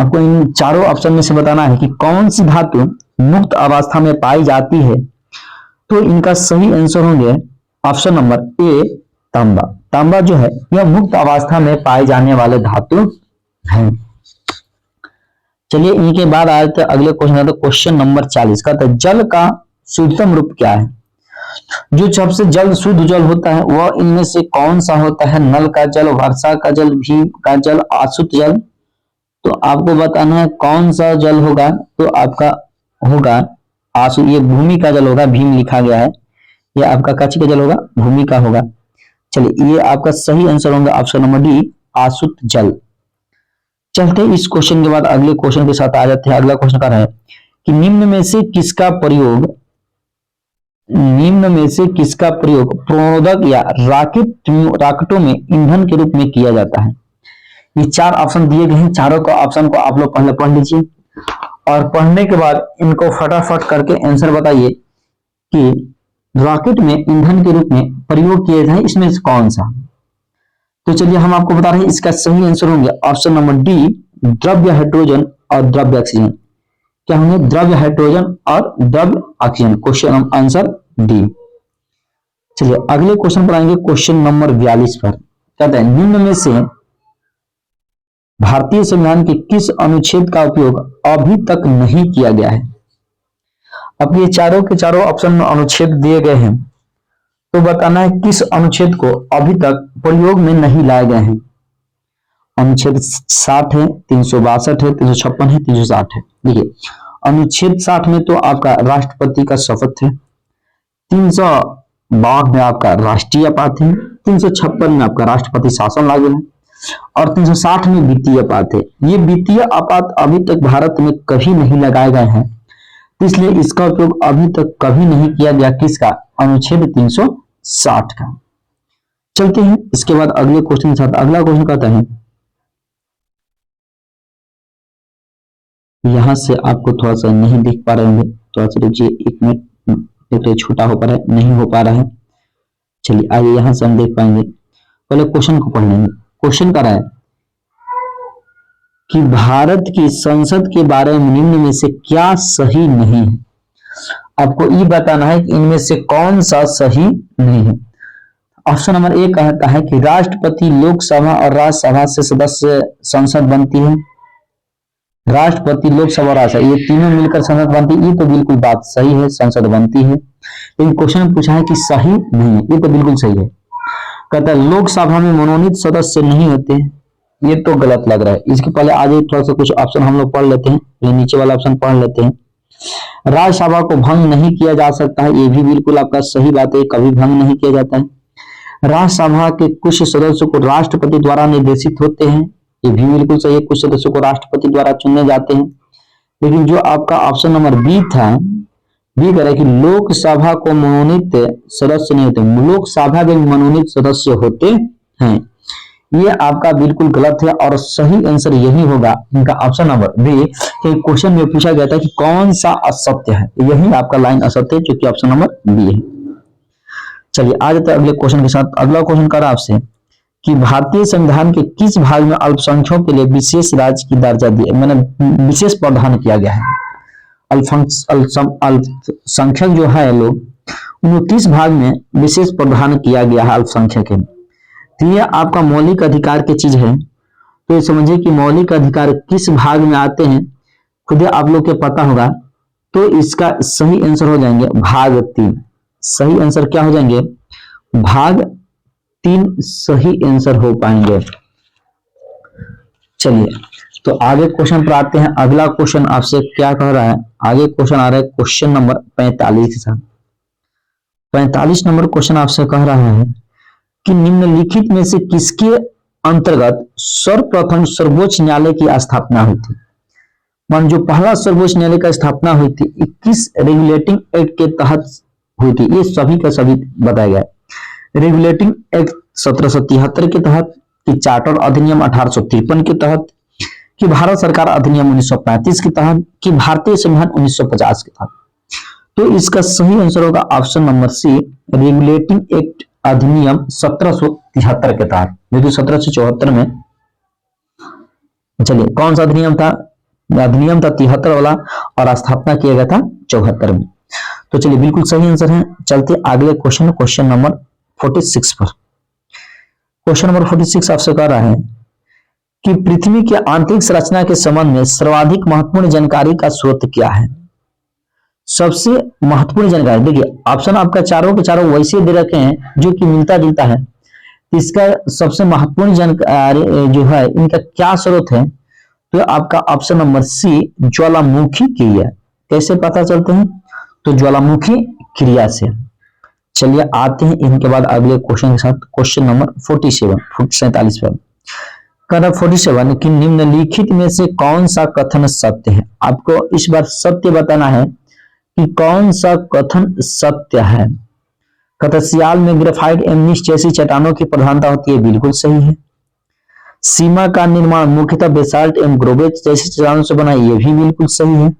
आपको इन चारों ऑप्शन में से बताना है कि कौन सी धातु मुक्त अवस्था में पाई जाती है। तो इनका सही आंसर होंगे ऑप्शन नंबर ए, तांबा। तांबा जो है यह मुक्त अवस्था में पाए जाने वाले धातु है। चलिए इनके बाद आए थे अगले क्वेश्चन, क्वेश्चन नंबर 40 का था जल का शुद्धतम रूप क्या है। जो सबसे जल शुद्ध जल होता है वह इनमें से कौन सा होता है। नल का जल, वर्षा का जल, भीम का जल, आशुत जल। तो आपको बताना है कौन सा जल होगा। तो आपका होगा आशु, ये भूमि का जल होगा, भीम लिखा गया है। ये आपका कच्छ का जल होगा, भूमि का होगा। चलिए ये आपका सही आंसर होगा ऑप्शन नंबर डी, आशुत जल। चलते इस क्वेश्चन के बाद अगले क्वेश्चन के साथ आ जाते हैं। अगला क्वेश्चन क्या है कि निम्न में से किसका प्रयोग प्रणोदक या रॉकेटों में ईंधन के रूप में किया जाता है। ये चार ऑप्शन दिए गए हैं, चारों का ऑप्शन को आप लोग पहले पढ़ लीजिए और पढ़ने के बाद इनको फटाफट करके आंसर बताइए कि रॉकेट में ईंधन के रूप में प्रयोग किया जाए इसमें से कौन सा। तो चलिए हम आपको बता रहे हैं इसका सही आंसर होंगे ऑप्शन नंबर डी, द्रव्य हाइड्रोजन और द्रव्य ऑक्सीजन। क्या होंगे, द्रव्य हाइड्रोजन और द्रव्य ऑक्सीजन। Question answer D. चलिए अगले क्वेश्चन पर आएंगे, क्वेश्चन नंबर 42 पर। कहते हैं निम्न में से भारतीय संविधान के किस अनुच्छेद का उपयोग अभी तक नहीं किया गया है। अब ये चारों के चारों ऑप्शन में अनुच्छेद दिए गए हैं, तो बताना है किस अनुच्छेद को अभी तक प्रयोग में नहीं लाए गए हैं। अनुच्छेद 60 है, 362 है, 356 है, 360 है। देखिए अनुच्छेद 60 में तो आपका राष्ट्रपति का शपथ है, 362 में आपका राष्ट्रीय आपात है, 356 में आपका राष्ट्रपति शासन लागू है और 360 में वित्तीय आपात है। ये वित्तीय आपात अभी तक भारत में कभी नहीं लगाए गए हैं, इसलिए इसका उपयोग अभी तक कभी नहीं किया गया। किसका, अनुच्छेद 360 का। चलते हैं इसके बाद अगले क्वेश्चन के साथ। अगला क्वेश्चन कहता है, यहां से आपको थोड़ा सा नहीं दिख पा रहे होंगे, थोड़ा सा रुकिए 1 मिनट, छोटा हो पा रहा है, नहीं हो पा रहा है। चलिए आइए यहां से हम देख पाएंगे। पहले क्वेश्चन को पढ़ लेंगे। क्वेश्चन कर रहा है कि भारत की संसद के बारे में निम्न में से क्या सही नहीं है। आपको ये बताना है कि इनमें से कौन सा सही नहीं है। ऑप्शन नंबर ए कहता है कि राष्ट्रपति लोकसभा और राज्यसभा से सदस्य संसद बनती है। राष्ट्रपति, लोकसभा और राज्यसभा ये तीनों मिलकर संसद बनती है, ये तो बिल्कुल बात सही है, संसद बनती है। लेकिन क्वेश्चन में पूछा है कि सही नहीं है, ये तो बिल्कुल सही है। कहता है लोकसभा में मनोनीत सदस्य नहीं होते, ये तो गलत लग रहा है। इसके पहले आगे थोड़ा सा कुछ ऑप्शन हम लोग पढ़ लेते हैं, ये नीचे वाला ऑप्शन पढ़ लेते हैं। राज्यसभा को भंग नहीं किया जा सकता है, ये भी बिल्कुल आपका सही बात है, कभी भंग नहीं किया जाता है। राज्यसभा के कुछ सदस्यों को राष्ट्रपति द्वारा निर्देशित होते हैं, ये भी बिल्कुल सही है, कुछ सदस्यों को राष्ट्रपति द्वारा चुने जाते हैं। लेकिन जो आपका ऑप्शन नंबर बी था, बी कह रहा है कि लोकसभा को मनोनीत सदस्य नहीं होते, लोकसभा के मनोनीत सदस्य होते हैं, ये आपका बिल्कुल गलत है और सही आंसर यही होगा इनका ऑप्शन नंबर बी। कि क्वेश्चन में पूछा गया था कि कौन सा असत्य है, यही आपका लाइन असत्य है, जो कि ऑप्शन नंबर बी है। चलिए आ जाते हैं अगले क्वेश्चन के साथ। अगला क्वेश्चन कर रहा आपसे कि भारतीय संविधान के किस भाग में अल्पसंख्यकों के लिए विशेष राज्य की दर्जा दी, मैंने विशेष प्रावधान किया गया है। अल्पसंख्यक जो है लोग, 29 भाग में विशेष प्रावधान किया गया है अल्पसंख्यक के। तो ये आपका मौलिक अधिकार की चीज है, तो ये समझिए कि मौलिक अधिकार किस भाग में आते हैं, खुद आप लोग के पता होगा। तो इसका सही आंसर हो जाएंगे भाग 3। सही आंसर क्या हो जाएंगे, भाग 3 सही आंसर हो पाएंगे। चलिए तो आगे क्वेश्चन पर आते हैं। अगला क्वेश्चन आपसे क्या कह रहा है, आगे क्वेश्चन आ रहा है क्वेश्चन नंबर 45 के साथ। 45 नंबर क्वेश्चन आपसे कह रहा है कि निम्नलिखित में से किसके अंतर्गत सर्वप्रथम सर्वोच्च न्यायालय की स्थापना हुई थी। मान जो पहला सर्वोच्च न्यायालय का स्थापना हुई थी 21 रेगुलेटिंग एक्ट के तहत हुई थी, ये सभी का सभी बताया गया। रेगुलेटिंग एक्ट 1773 के तहत, कि चार्टर अधिनियम 1853 के तहत, कि भारत सरकार अधिनियम 1935 के तहत, कि भारतीय संविधान 1950 के तहत। तो इसका सही आंसर होगा option number C, regulating act अधिनियम 1773 के तहत, जो कि 1774 में। चलिए कौन सा अधिनियम था, अधिनियम था 73 वाला और स्थापना किया गया था 74 में। तो चलिए बिल्कुल सही आंसर है। चलते अगले क्वेश्चन, क्वेश्चन नंबर 46 पर। क्वेश्चन नंबर 46 आपसे कह रहा है कि पृथ्वी के आंतरिक संरचना के संबंध में सर्वाधिक महत्वपूर्ण जानकारी का स्रोत क्या है? सबसे महत्वपूर्ण जानकारी देखिए, ऑप्शन आपका चारों के चारों वैसे दे रखे हैं जो कि मिलता जुलता है। इसका सबसे महत्वपूर्ण जानकारी जो है इनका क्या स्रोत है, तो आपका ऑप्शन नंबर सी ज्वालामुखी क्रिया। कैसे पता चलते हैं? तो ज्वालामुखी क्रिया से। चलिए आते हैं इनके बाद अगले क्वेश्चन के साथ, क्वेश्चन नंबर 47 पर। कदम 47 कि निम्नलिखित में से कौन सा कथन सत्य है? आपको इस बार सत्य बताना है कि कौन सा कथन सत्य है। कतसियाल में ग्रेफाइट एवं निश जैसी चट्टानों की प्रधानता होती है, बिल्कुल सही है। सीमा का निर्माण मुख्यतः बेसाल्ट एवं ग्रोवेट जैसी चट्टानों से बना, यह भी बिल्कुल सही है।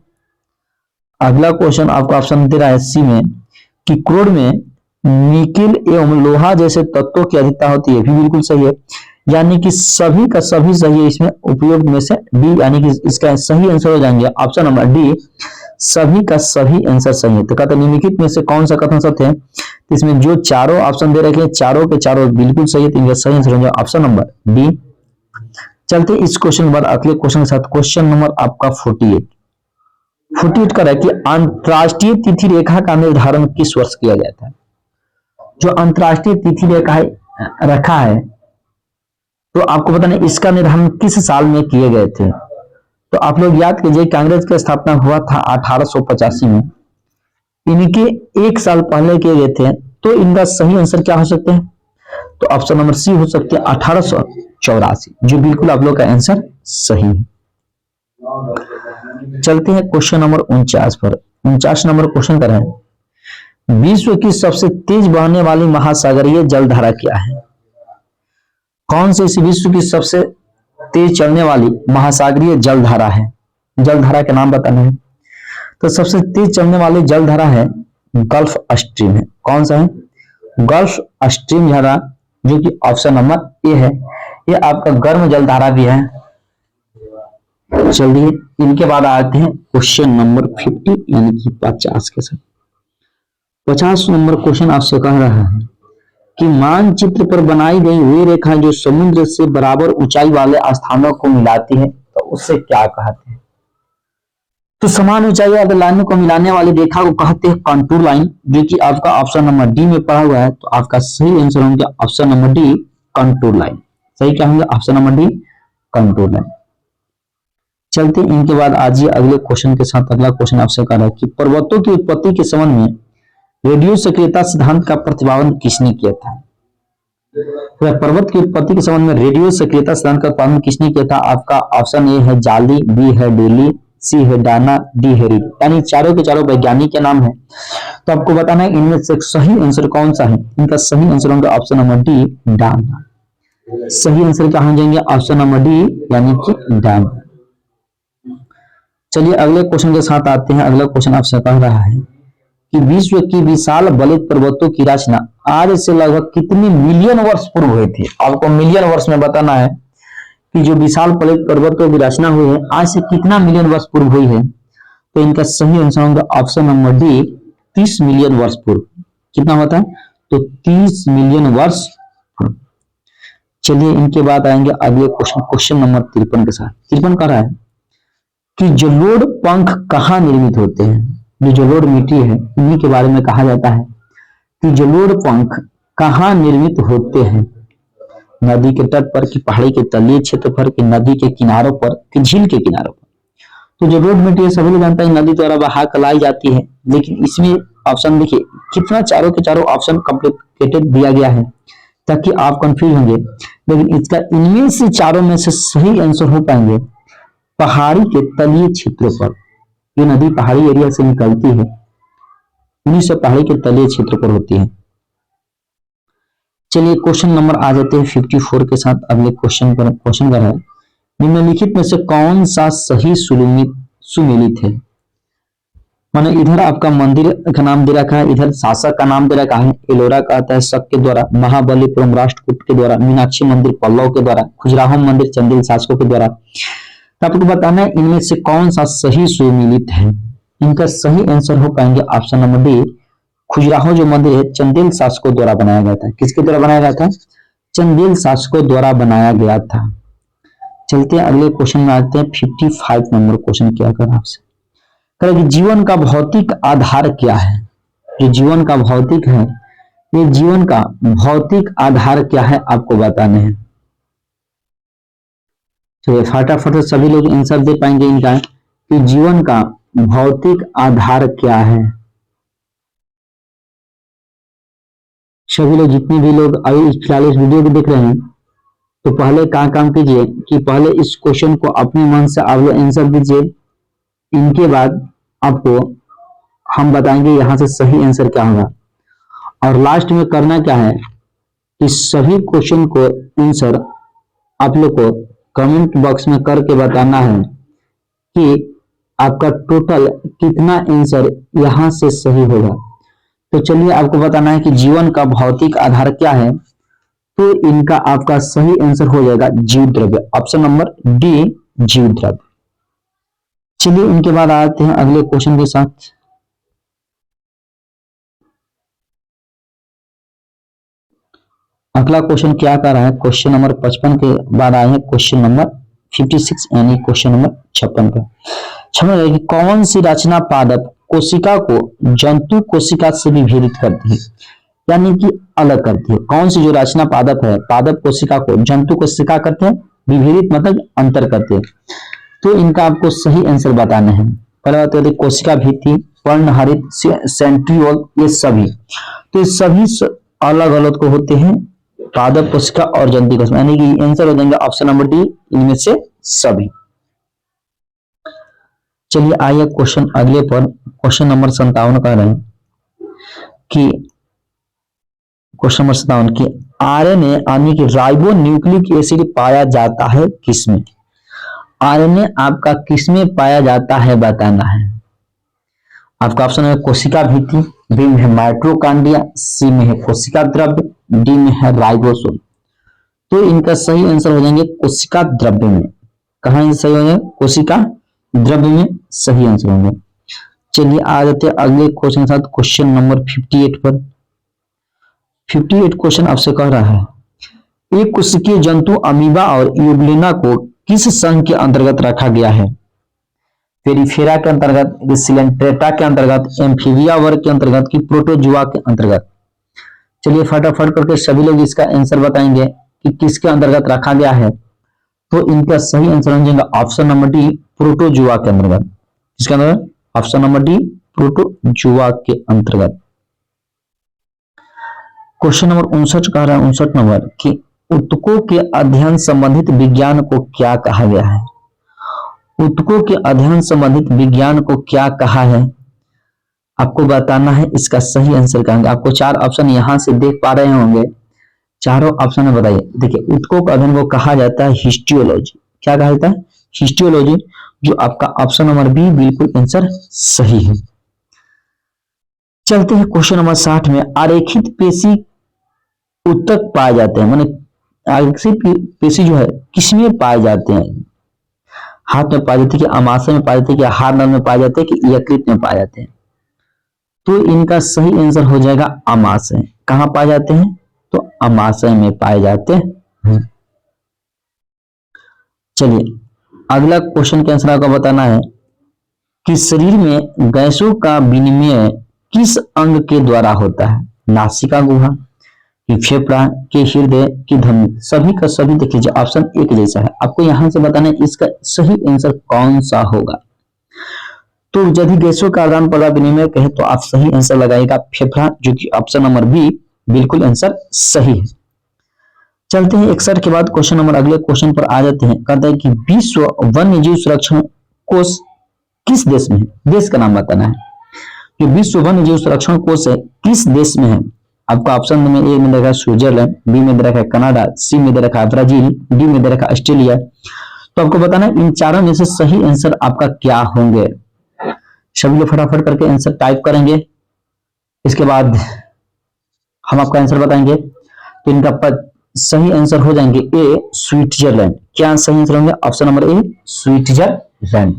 अगला क्वेश्चन आपको ऑप्शन दे रहा है सी में कि क्रोड में निकिल एवं लोहा जैसे तत्वों की अधिकता होती है, भी बिल्कुल सही है। यानी कि सभी का सभी सही है इसमें, उपयोग में से डी, यानी कि इसका सही आंसर हो जाएंगे ऑप्शन नंबर डी, सभी का सभी आंसर सही है। तो कहते निम्नलिखित में से कौन सा कथन सत्य है? तो इसमें जो चारों ऑप्शन दे रखे हैं चारों के चारों बिल्कुल सही है, तो इनका सही आंसर हो जाएगा ऑप्शन नंबर डी। चलते इस क्वेश्चन के बाद अगले क्वेश्चन के साथ, क्वेश्चन नंबर आपका 48 का है कि अंतरराष्ट्रीय तिथि रेखा का निर्धारण किस वर्ष किया गया था? जो अंतरराष्ट्रीय तिथि रेखा रखा है, तो आपको पता नहीं इसका निर्धारण किस साल में किए गए थे। तो आप लोग याद कीजिए, कांग्रेस की स्थापना हुआ था 1885 में, इनके एक साल पहले किए गए थे। तो इनका सही आंसर क्या हो सकते हैं? तो ऑप्शन नंबर सी हो सकते हैं 1884, जो बिल्कुल आप लोग का आंसर सही है। चलते हैं क्वेश्चन नंबर 49 पर। 49 नंबर क्वेश्चन कर रहे हैं, विश्व की सबसे तेज बहने वाली महासागरीय जलधारा क्या है? कौन सी इस विश्व की सबसे तेज चलने वाली महासागरीय जलधारा है? जलधारा के नाम बताना है। तो सबसे तेज चलने वाली जलधारा है गल्फ स्ट्रीम है। कौन सा है? गल्फ स्ट्रीम धारा, जो कि ऑप्शन नंबर ए है। ये आपका गर्म जलधारा भी है। चलिए इनके बाद आते हैं क्वेश्चन नंबर 50 यानी कि 50 के साथ। 50 नंबर क्वेश्चन आपसे कह रहा है कि मानचित्र पर बनाई गई वही रेखा जो समुद्र से बराबर ऊंचाई वाले स्थानों को मिलाती है, तो उससे क्या कहते हैं? तो समान ऊंचाई वाले लाइनों को मिलाने वाली रेखा को कहते हैं कंटूर लाइन, जो कि आपका ऑप्शन नंबर डी में पड़ा हुआ है। तो आपका सही आंसर होगा option number D, contour line. सही क्या होगा? Option number D, contour line. चलते इनके बाद आज ये अगले क्वेश्चन के साथ। अगला क्वेश्चन आपसे कह रहा है कि पर्वतों की उत्पत्ति के संबंध में रेडियो सक्रियता सिद्धांत का प्रतिपादन किसने किया था? तो पर्वत की उत्पत्ति के संबंध में रेडियो सक्रियता सिद्धांत का प्रतिपादन किसने किया था? आपका ऑप्शन ए है जाली, बी है डेली, सी है डाना, डी है रीड। यानी चारों के चारों वैज्ञानिक के नाम है। तो आपको बताना है इनमें से सही आंसर कौन सा है। इनका सही आंसर होगा ऑप्शन नंबर डी, डाना। सही आंसर क्या हो जाएंगे? ऑप्शन नंबर डी यानी कि डाना। चलिए अगले क्वेश्चन के साथ आते हैं। अगला क्वेश्चन आपसे कह रहा है कि विश्व की विशाल बलित पर्वतों की रचना आज से लगभग कितने मिलियन वर्ष पूर्व हुई थी? आपको मिलियन वर्ष में बताना है कि जो विशाल बलित पर्वतों की रचना हुई है आज से कितना मिलियन वर्ष पूर्व हुई है। तो इनका सही आंसर होगा ऑप्शन नंबर डी, 30 मिलियन वर्ष पूर्व। कितना होता है? तो 30 मिलियन वर्ष पूर्व। चलिए इनके बाद आएंगे अगले क्वेश्चन, क्वेश्चन नंबर 53 के साथ। 53 कह रहा है कि जलोढ़ पंख कहाँ निर्मित होते हैं? जो जलोढ़ मिट्टी है इन्हीं के बारे में कहा जाता है कि जलोढ़ पंख कहाँ निर्मित होते हैं। नदी के तट पर, कि पहाड़ी के तलीय क्षेत्र पर, कि नदी के किनारों पर, कि झील के किनारों पर। तो जलोढ़ मिट्टी सभी लोग जानते हैं नदी द्वारा बहा कर लाई जाती है, लेकिन इसमें ऑप्शन देखिए कितना चारों के चारों ऑप्शन कॉम्प्लिकेटेड दिया गया है ताकि आप कंफ्यूज होंगे। लेकिन इसका इनमें से चारों में से सही आंसर हो पाएंगे पहाड़ी के तलीय क्षेत्रों पर। ये नदी पहाड़ी एरिया से निकलती है, उन्हीं से पहाड़ी के तलीय क्षेत्र पर होती है। चलिए क्वेश्चन नंबर आ जाते हैं 54 के साथ। अगले क्वेश्चन पर क्वेश्चन कर है निम्नलिखित में से कौन सा सही सुमेलित है? माने इधर आपका मंदिर का नाम दे रखा है, इधर शासक का नाम दे रखा है। एलोरा का आता है शक के द्वारा, महाबलीपुरम राष्ट्रकूट के द्वारा, मीनाक्षी मंदिर पल्लव के द्वारा, खजुराहो मंदिर चंदेल शासकों के द्वारा। तो आपको बताना है इनमें से कौन सा सही सुमेलित है। इनका सही आंसर हो पाएंगे ऑप्शन नंबर डी, खजुराहो जो मंदिर है चंदेल शासकों द्वारा बनाया गया था। किसके द्वारा बनाया गया था? चंदेल शासकों द्वारा बनाया गया था। चलते हैं अगले क्वेश्चन में आते हैं। 55 नंबर क्वेश्चन क्या कर आपसे कह कि जीवन का भौतिक आधार क्या है। जो जीवन का भौतिक है, ये जीवन का भौतिक आधार क्या है आपको बताने हैं। चलिए फटाफट से सभी लोग आंसर दे पाएंगे इनका कि जीवन का भौतिक आधार क्या है। सभी लोग जितने भी लोग अभी फिलहाल इस वीडियो को देख रहे हैं, तो पहले क्या काम कीजिए कि पहले इस क्वेश्चन को अपने मन से आप लोग आंसर दीजिए। इनके बाद आपको हम बताएंगे यहाँ से सही आंसर क्या होगा। और लास्ट में करना क्या है कि सभी क्वेश्चन को आंसर आप लोग को कमेंट बॉक्स में करके बताना है कि आपका टोटल कितना आंसर यहाँ से सही होगा। तो चलिए आपको बताना है कि जीवन का भौतिक आधार क्या है। तो इनका आपका सही आंसर हो जाएगा जीव द्रव्य, ऑप्शन नंबर डी जीव द्रव्य। चलिए इनके बाद आते हैं अगले क्वेश्चन के साथ। अगला क्वेश्चन क्या कर रहा है, क्वेश्चन नंबर 55 के बाद आए हैं क्वेश्चन नंबर 56 यानी क्वेश्चन नंबर 56 का। समझ कि कौन सी रचना पादप कोशिका को जंतु कोशिका से विभेदित करती है, यानी कि अलग करती है। कौन सी जो रचना पादप है, पादप कोशिका को जंतु कोशिका करते हैं विभेदित मतलब अंतर करते हैं। तो इनका आपको सही आंसर बताना है। पहले बात करें कोशिका भित्ति, पर्णहरित, सेंट्रियोल, ये सभी तो ये सभी अलग अलग को होते हैं पादप कोशिका और जंतु कोशिका, यानी कि आंसर हो जाएगा ऑप्शन नंबर डी इनमें से सभी। चलिए आइए क्वेश्चन अगले पर, क्वेश्चन नंबर 57 कह रहे हैं कि क्वेश्चन नंबर 57 की आरएनए यानी कि राइबो न्यूक्लिक एसिड पाया जाता है किसमें। आरएनए आपका किसमें पाया जाता है बताना है। आपका ऑप्शन है कोशिका भित्ति, बी में है माइटोकॉन्ड्रिया, सी में है कोशिका द्रव्य, डी में है राइबोसोम। तो इनका सही आंसर हो जाएंगे कोशिका द्रव्य में। कहां सही हो जाएगा, कोशिका द्रव्य में सही आंसर होंगे। चलिए आ जाते हैं अगले क्वेश्चन के साथ, क्वेश्चन नंबर 58 पर। 58 क्वेश्चन आपसे कह रहा है एक कोशिकीय जंतु अमीबा और यूग्लिना को किस संघ के अंतर्गत रखा गया है। पेरिफेरा के अंतर्गत, सिलेंट्रेटा के अंतर्गत, एम्फीबिया वर्ग के अंतर्गत की प्रोटोजुआ के अंतर्गत। चलिए फटाफट करके सभी लोग इसका आंसर बताएंगे कि किसके अंतर्गत रखा गया है। तो इनका सही आंसर हो जाएगा ऑप्शन नंबर डी प्रोटोजुआ के अंतर्गत। किसके अंतर्गत, ऑप्शन नंबर डी प्रोटोजुआ के अंतर्गत। क्वेश्चन नंबर 59 कह रहा है, 59 नंबर कि ऊतकों के अध्ययन संबंधित विज्ञान को क्या कहा गया है। ऊतकों के अध्ययन संबंधित विज्ञान को क्या कहा है आपको बताना है। इसका सही आंसर कहेंगे। आपको 4 ऑप्शन यहां से देख पा रहे होंगे, चारों ऑप्शन में बताइए। देखिए ऊतकों के अध्ययन को कहा जाता है हिस्टियोलॉजी। क्या कहा जाता है, हिस्टियोलॉजी, जो आपका ऑप्शन नंबर बी बिल्कुल आंसर सही है। चलते हैं क्वेश्चन नंबर 60 में। आरेखित पेशी ऊतक पाए जाते हैं, माने आरेखित पेशी जो है किसमें पाए जाते हैं। हाथ में पाए जाते हैं कि अमाशय में पाए जाते हैं कि हाड़ नल में पाए जाते हैं कि यकृत में पाए जाते हैं। तो इनका सही आंसर हो जाएगा अमाशय। कहां पाए जाते हैं, तो अमाशय में पाए जाते हैं। चलिए अगला क्वेश्चन के आंसर आपको बताना है कि शरीर में गैसों का विनिमय किस अंग के द्वारा होता है। नासिका गुहा, कि फेफड़ा, कि हृदय, की धमनी। सभी का सभी देख लीजिए ऑप्शन एक जैसा है। आपको यहां से बताना है इसका सही आंसर कौन सा होगा। तो यदि गैसों का आदान प्रदान विनिमय कहे तो आप सही आंसर लगाएगा फेफड़ा, जो कि ऑप्शन नंबर बी बिल्कुल आंसर सही है। चलते हैं 61 के बाद क्वेश्चन नंबर अगले क्वेश्चन पर आ जाते हैं। कहते हैं कि विश्व वन्य जीव संरक्षण कोष किस देश में है। देश का नाम बताना है। जो विश्व वन्य जीव संरक्षण कोष है किस देश में है। आपका ऑप्शन में ए में दे रखा है स्विट्जरलैंड, बी में दे रखा है कनाडा, सी में दे रखा है ब्राजील, डी में दे रखा है ऑस्ट्रेलिया। तो आपको बताना है इन चारों में से सही आंसर आपका क्या होंगे। सभी लोग फटाफट करके आंसर टाइप करेंगे, इसके बाद हम आपका आंसर बताएंगे। तो इनका सही आंसर हो जाएंगे ए स्विट्जरलैंड। क्या सही आंसर होंगे, ऑप्शन नंबर ए स्विट्जरलैंड।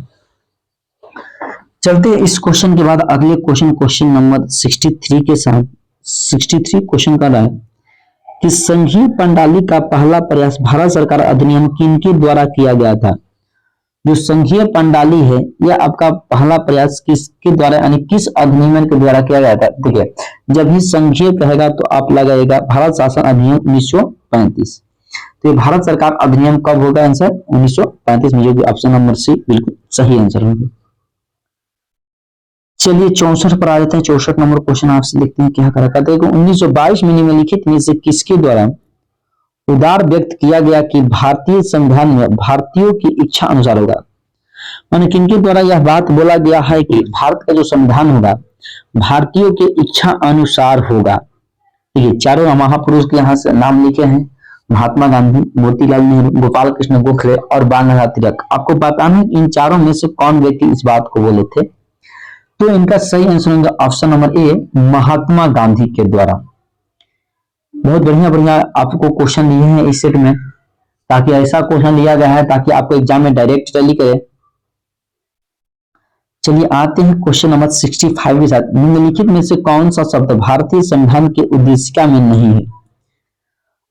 चलते इस क्वेश्चन के बाद अगले क्वेश्चन, क्वेश्चन नंबर 63 के साथ। 63 क्वेश्चन का है कि संघीय प्रणाली का पहला प्रयास भारत सरकार अधिनियम किनके द्वारा किया गया था। जो संघीय प्रणाली है यह आपका पहला प्रयास किसके द्वारा यानी किस अधिनियम के द्वारा किया गया था। देखिए जब भी संघीय कहेगा तो आप लगाएगा भारत शासन अधिनियम 1935। तो ये भारत सरकार अधिनियम कब होगा आंसर 1935 में, जो कि ऑप्शन नंबर सी बिल्कुल सही आंसर होगा। चलिए 64 पर आ जाते हैं। 64 नंबर क्वेश्चन आपसे लिखते हैं क्या करा कहते हैं 1922 में निम्नलिखित में से किसके द्वारा उदार व्यक्त किया गया कि भारतीय संविधान में भारतीयों की इच्छा अनुसार होगा। माने किनके द्वारा यह बात बोला गया है कि भारत का जो संविधान होगा भारतीयों के इच्छा अनुसार होगा। देखिए चारों महापुरुष के यहाँ से नाम लिखे हैं, महात्मा गांधी, मोतीलाल नेहरू, गोपाल कृष्ण गोखले और बाल गंगाधर तिलक। आपको बताना है इन चारों में से कौन व्यक्ति इस बात को बोले थे। तो इनका सही आंसर होगा ऑप्शन नंबर ए महात्मा गांधी के द्वारा। बहुत बढ़िया बढ़िया आपको क्वेश्चन दिए हैं इस सेट में, ताकि ऐसा क्वेश्चन लिया गया है ताकि आपको एग्जाम में डायरेक्ट टैली करे। चलिए आते हैं क्वेश्चन नंबर 65 के साथ। निम्नलिखित में से कौन सा शब्द भारतीय संविधान के उद्देशिका में नहीं है।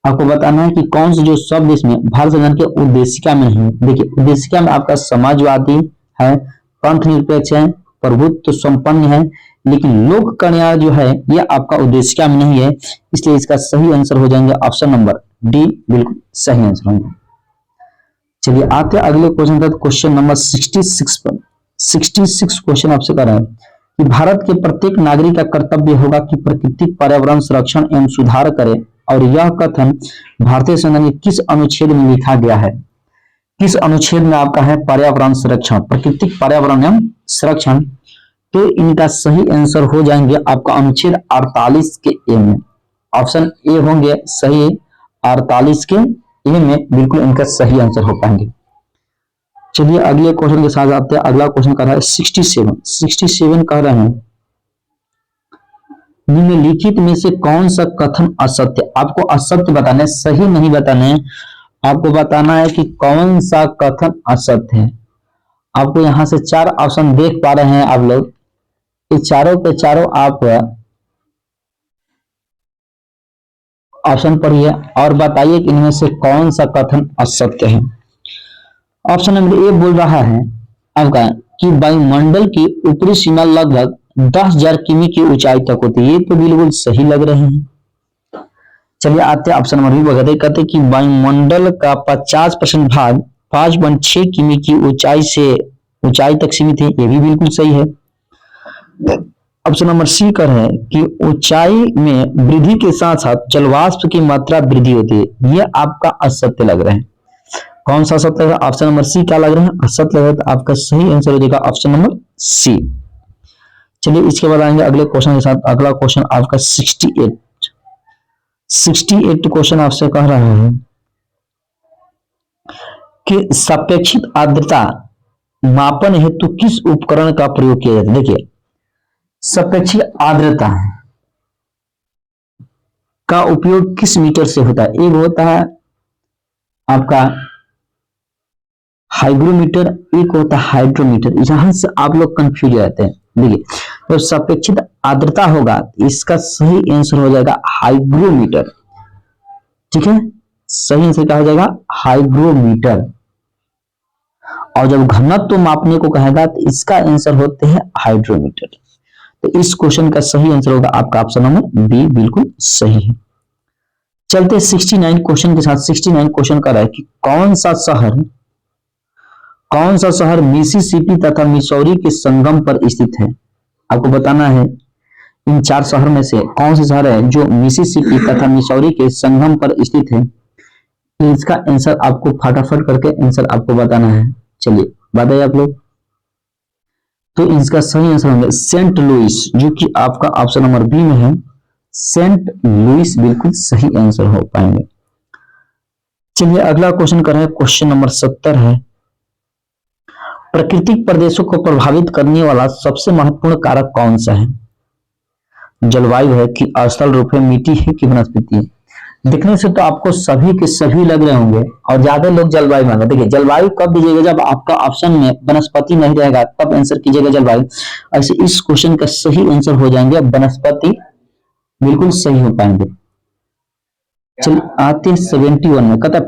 आपको बताना है कि कौन से जो शब्द इसमें भारत संविधान के उद्देशिका में नहीं है। देखिए उद्देशिका में आपका समाजवादी है, पंथ निरपेक्ष है, प्रभुत्व संपन्न है, लेकिन लोक कल्याण जो है यह आपका उद्देशिका में नहीं है, इसलिए इसका सही आंसर हो जाएंगे ऑप्शन नंबर डी बिल्कुल सही आंसर होंगे। चलिए आते हैं अगले क्वेश्चन पर, क्वेश्चन नंबर 66 पर। 66 क्वेश्चन आपसे कर रहे हैं कि भारत के प्रत्येक नागरिक का कर्तव्य होगा कि प्राकृतिक पर्यावरण संरक्षण एवं सुधार करे, और यह कथन भारतीय संविधान के किस अनुच्छेद में लिखा गया है। किस अनुच्छेद में आपका है पर्यावरण संरक्षण, प्राकृतिक पर्यावरण एवं संरक्षण। तो इनका सही आंसर हो जाएंगे आपका अनुच्छेद 48 के ए में। ऑप्शन ए होंगे सही 48 के ए में बिल्कुल इनका सही आंसर हो पाएंगे। चलिए अगले क्वेश्चन के साथ आते हैं। अगला क्वेश्चन कर रहा है 67 कह रहे हैं निम्नलिखित में से कौन सा कथन असत्य। आपको असत्य बताना है, सही नहीं बताना है। आपको बताना है कि कौन सा कथन असत्य है। आपको यहां से 4 ऑप्शन देख पा रहे हैं आप लोग, ये चारों के चारों आप ऑप्शन पढ़िए और बताइए कि इनमें से कौन सा कथन असत्य है। ऑप्शन नंबर ए बोल रहा है आपका कि वायुमंडल की ऊपरी सीमा लगभग 10,000 किमी की ऊंचाई तक होती है। ये तो बिल्कुल सही लग रहे हैं। चलिए आते हैं ऑप्शन नंबर बी कहते हैं कि वायुमंडल का 50% भाग 5.6 किमी की ऊंचाई तक सीमित है। ये भी बिल्कुल सही है। ऑप्शन नंबर सी कर है कि ऊंचाई में वृद्धि के साथ साथ जलवाष्प की मात्रा वृद्धि होती है। यह आपका असत्य लग रहा है। कौन सा असत्य लग रहा है? ऑप्शन नंबर सी क्या लग रहा है? असत्य लग रहा है। तो आपका सही आंसर हो जाएगा ऑप्शन नंबर सी। चलिए इसके बाद आएंगे अगले क्वेश्चन के साथ। अगला क्वेश्चन आपका 68 क्वेश्चन आपसे कह रहा है कि सापेक्षिक आर्द्रता मापन हेतु किस उपकरण का प्रयोग किया जाता है। देखिए सापेक्षिक आर्द्रता का उपयोग किस मीटर से होता है। एक होता है आपका हाइग्रोमीटर, एक होता है हाइड्रोमीटर। यहां से आप लोग कंफ्यूज हो जाते हैं। देखिए तो सापेक्षिक आर्द्रता होगा, इसका सही आंसर हो जाएगा हाइग्रोमीटर। ठीक है, सही आंसर क्या हो जाएगा? हाइग्रोमीटर। और जब घनत्व तो मापने को कहेगा तो इसका आंसर होते हैं हाइड्रोमीटर। तो इस क्वेश्चन का सही आंसर होगा आपका ऑप्शन नंबर बी बिल्कुल सही है। चलते 69 क्वेश्चन के साथ। 69 क्वेश्चन कर रहा है कि कौन सा शहर मिसिसिपी तथा मिसौरी के संगम पर स्थित है। आपको बताना है इन 4 शहर में से कौन सा शहर है जो मिसिसिपी तथा मिसौरी के संगम पर स्थित है। इसका आंसर आपको फटाफट करके आंसर आपको बताना है। चलिए बताइए आप लोग। तो इसका सही आंसर होंगे सेंट लुइस, जो कि आपका ऑप्शन नंबर बी में है। सेंट लुइस बिल्कुल सही आंसर हो पाएंगे। चलिए अगला क्वेश्चन कर रहे हैं, क्वेश्चन नंबर 70 है। प्राकृतिक प्रदेशों को प्रभावित करने वाला सबसे महत्वपूर्ण कारक कौन सा है। जलवायु है कि स्थल रूप है, मिट्टी है कि वनस्पति है। दिखने से तो आपको सभी के सभी लग रहे होंगे और ज्यादा लोग जलवायु मांगे। देखिए जलवायु कब दीजिएगा? जब आपका ऑप्शन में वनस्पति नहीं रहेगा तब आंसर कीजिएगा जलवायु। ऐसे इस क्वेश्चन का सही आंसर हो जाएंगे वनस्पति, बिल्कुल सही हो पाएंगे। चलिए आते हैं 71 में। कहता है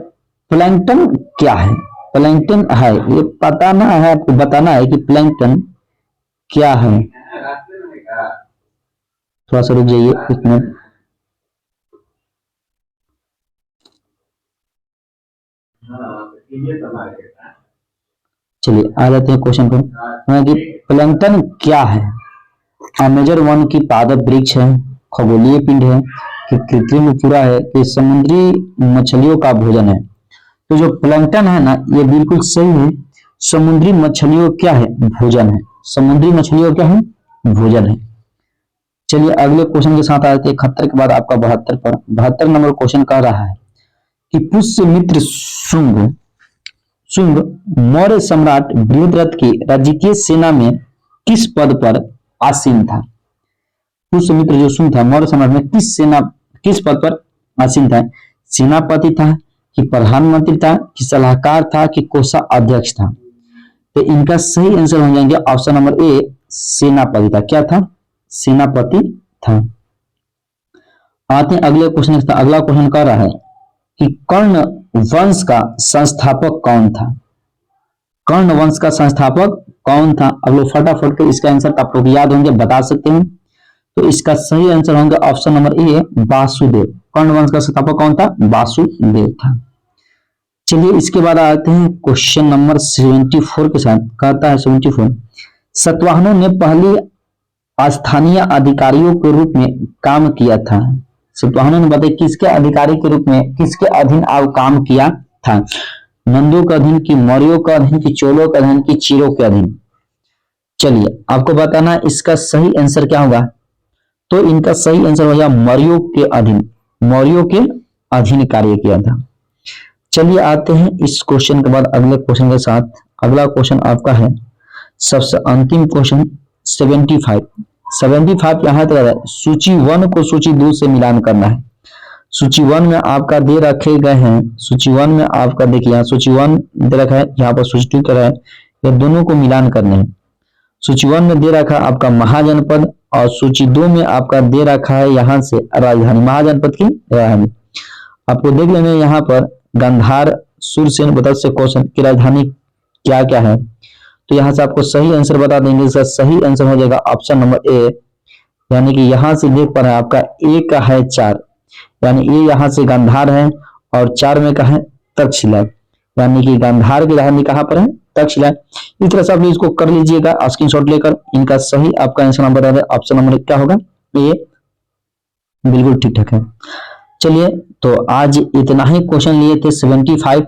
प्लैंकटन क्या है। प्लैंकटन है, ये बताना है आपको, बताना है कि प्लैंकटन क्या है। थोड़ा सा रुक जाइए एक मिनट। चलिए आ जाते हैं क्वेश्चन पर कि प्लैंकटन क्या है। अमेजर वन की पादप वृक्ष है, खगोलीय पिंड है, कि कृत्रिम पूरा है, कि समुद्री मछलियों का भोजन है। तो जो प्लैंकटन है ना, ये बिल्कुल सही है। समुद्री मछलियों क्या है, भोजन है। समुद्री मछलियों क्या है, भोजन है। चलिए अगले क्वेश्चन के साथ आते हैं 71 के बाद आपका 72 पर। 72 नंबर क्वेश्चन कह रहा है कि पुष्यमित्र शुंग शुंग मौर्य सम्राट बृहद्रथ की राजकीय सेना में किस पद पर आसीन था। पुष्यमित्र जो शुंग था मौर्य सम्राट में किस पद पर आसीन था। सेनापति था, कि प्रधानमंत्री था, कि सलाहकार था, कि कोषाध्यक्ष था। तो इनका सही आंसर हो जाएंगे ऑप्शन नंबर ए, सेनापति था। क्या था, सेनापति था। आते हैं अगले क्वेश्चन। अगला क्वेश्चन कह रहा है कि कर्ण वंश का संस्थापक कौन था। कर्ण वंश का संस्थापक कौन था। अब लोग फटाफट के इसका आंसर आप लोग याद होंगे, बता सकते हैं। तो इसका सही आंसर होंगे ऑप्शन नंबर ए, वासुदेव। कर्ण वंश का संस्थापक कौन था, वासुदेव था। चलिए इसके बाद आते हैं क्वेश्चन नंबर 74 के साथ। कहता है 74, सतवाहनों ने पहली स्थानीय अधिकारियों के रूप में काम किया था। सतवाहनों ने बताया किसके अधिकारी के रूप में, किसके अधीन काम किया था। नंदों के अधीन, की मौर्यों के अधीन, की चोलों के अधीन, की चीरों के अधीन। चलिए आपको बताना है इसका सही आंसर क्या होगा। तो इनका सही आंसर हो जाएगा मौर्यों के अधीन। मौर्यों के अधीन कार्य किया था। चलिए आते हैं इस क्वेश्चन के बाद अगले क्वेश्चन के साथ। अगला क्वेश्चन आपका है सबसे अंतिम क्वेश्चन 75। 75 यहाँ तक है, सूची 1 को सूची 2 से मिलान करना है। सूची 1 में आपका दे रखे गए हैं, सूची 1 में आपका देखिए यहाँ सूची 1 दे रखा है, यहाँ पर सूची 2 कर रहा है, ये दोनों को मिलान करने हैं। सूची 1 में दे रखा आपका महाजनपद, और सूची 2 में आपका दे रखा है यहाँ से राजधानी, महाजनपद की राजधानी। आपको देख लेना यहाँ पर गांधार सूरसेन बता से क्वेश्चन की राजधानी क्या क्या है। तो यहाँ से आपको सही आंसर बता देंगे। इसका सही आंसर हो जाएगा ऑप्शन नंबर ए, यानी कि यहाँ से देख पा रहे हैं आपका ए का है 4, यानी ए यहाँ से गांधार है, और 4 में का है तक्षशिला, यानी कि गांधार की राजधानी कहाँ पर है, तक्षशिला। इस तरह से आप इसको कर लीजिएगा स्क्रीनशॉट लेकर। इनका सही आपका आंसर नंबर ऑप्शन नंबर क्या होगा, ए, बिल्कुल ठीक ठाक है। चलिए तो आज इतना ही क्वेश्चन लिए थे 75।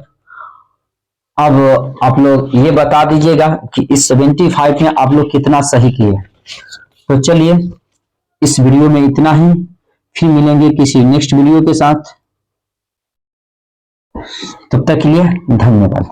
अब आप लोग ये बता दीजिएगा कि इस 75 में आप लोग कितना सही किए। तो चलिए इस वीडियो में इतना ही, फिर मिलेंगे किसी नेक्स्ट वीडियो के साथ। तब तक के लिए धन्यवाद।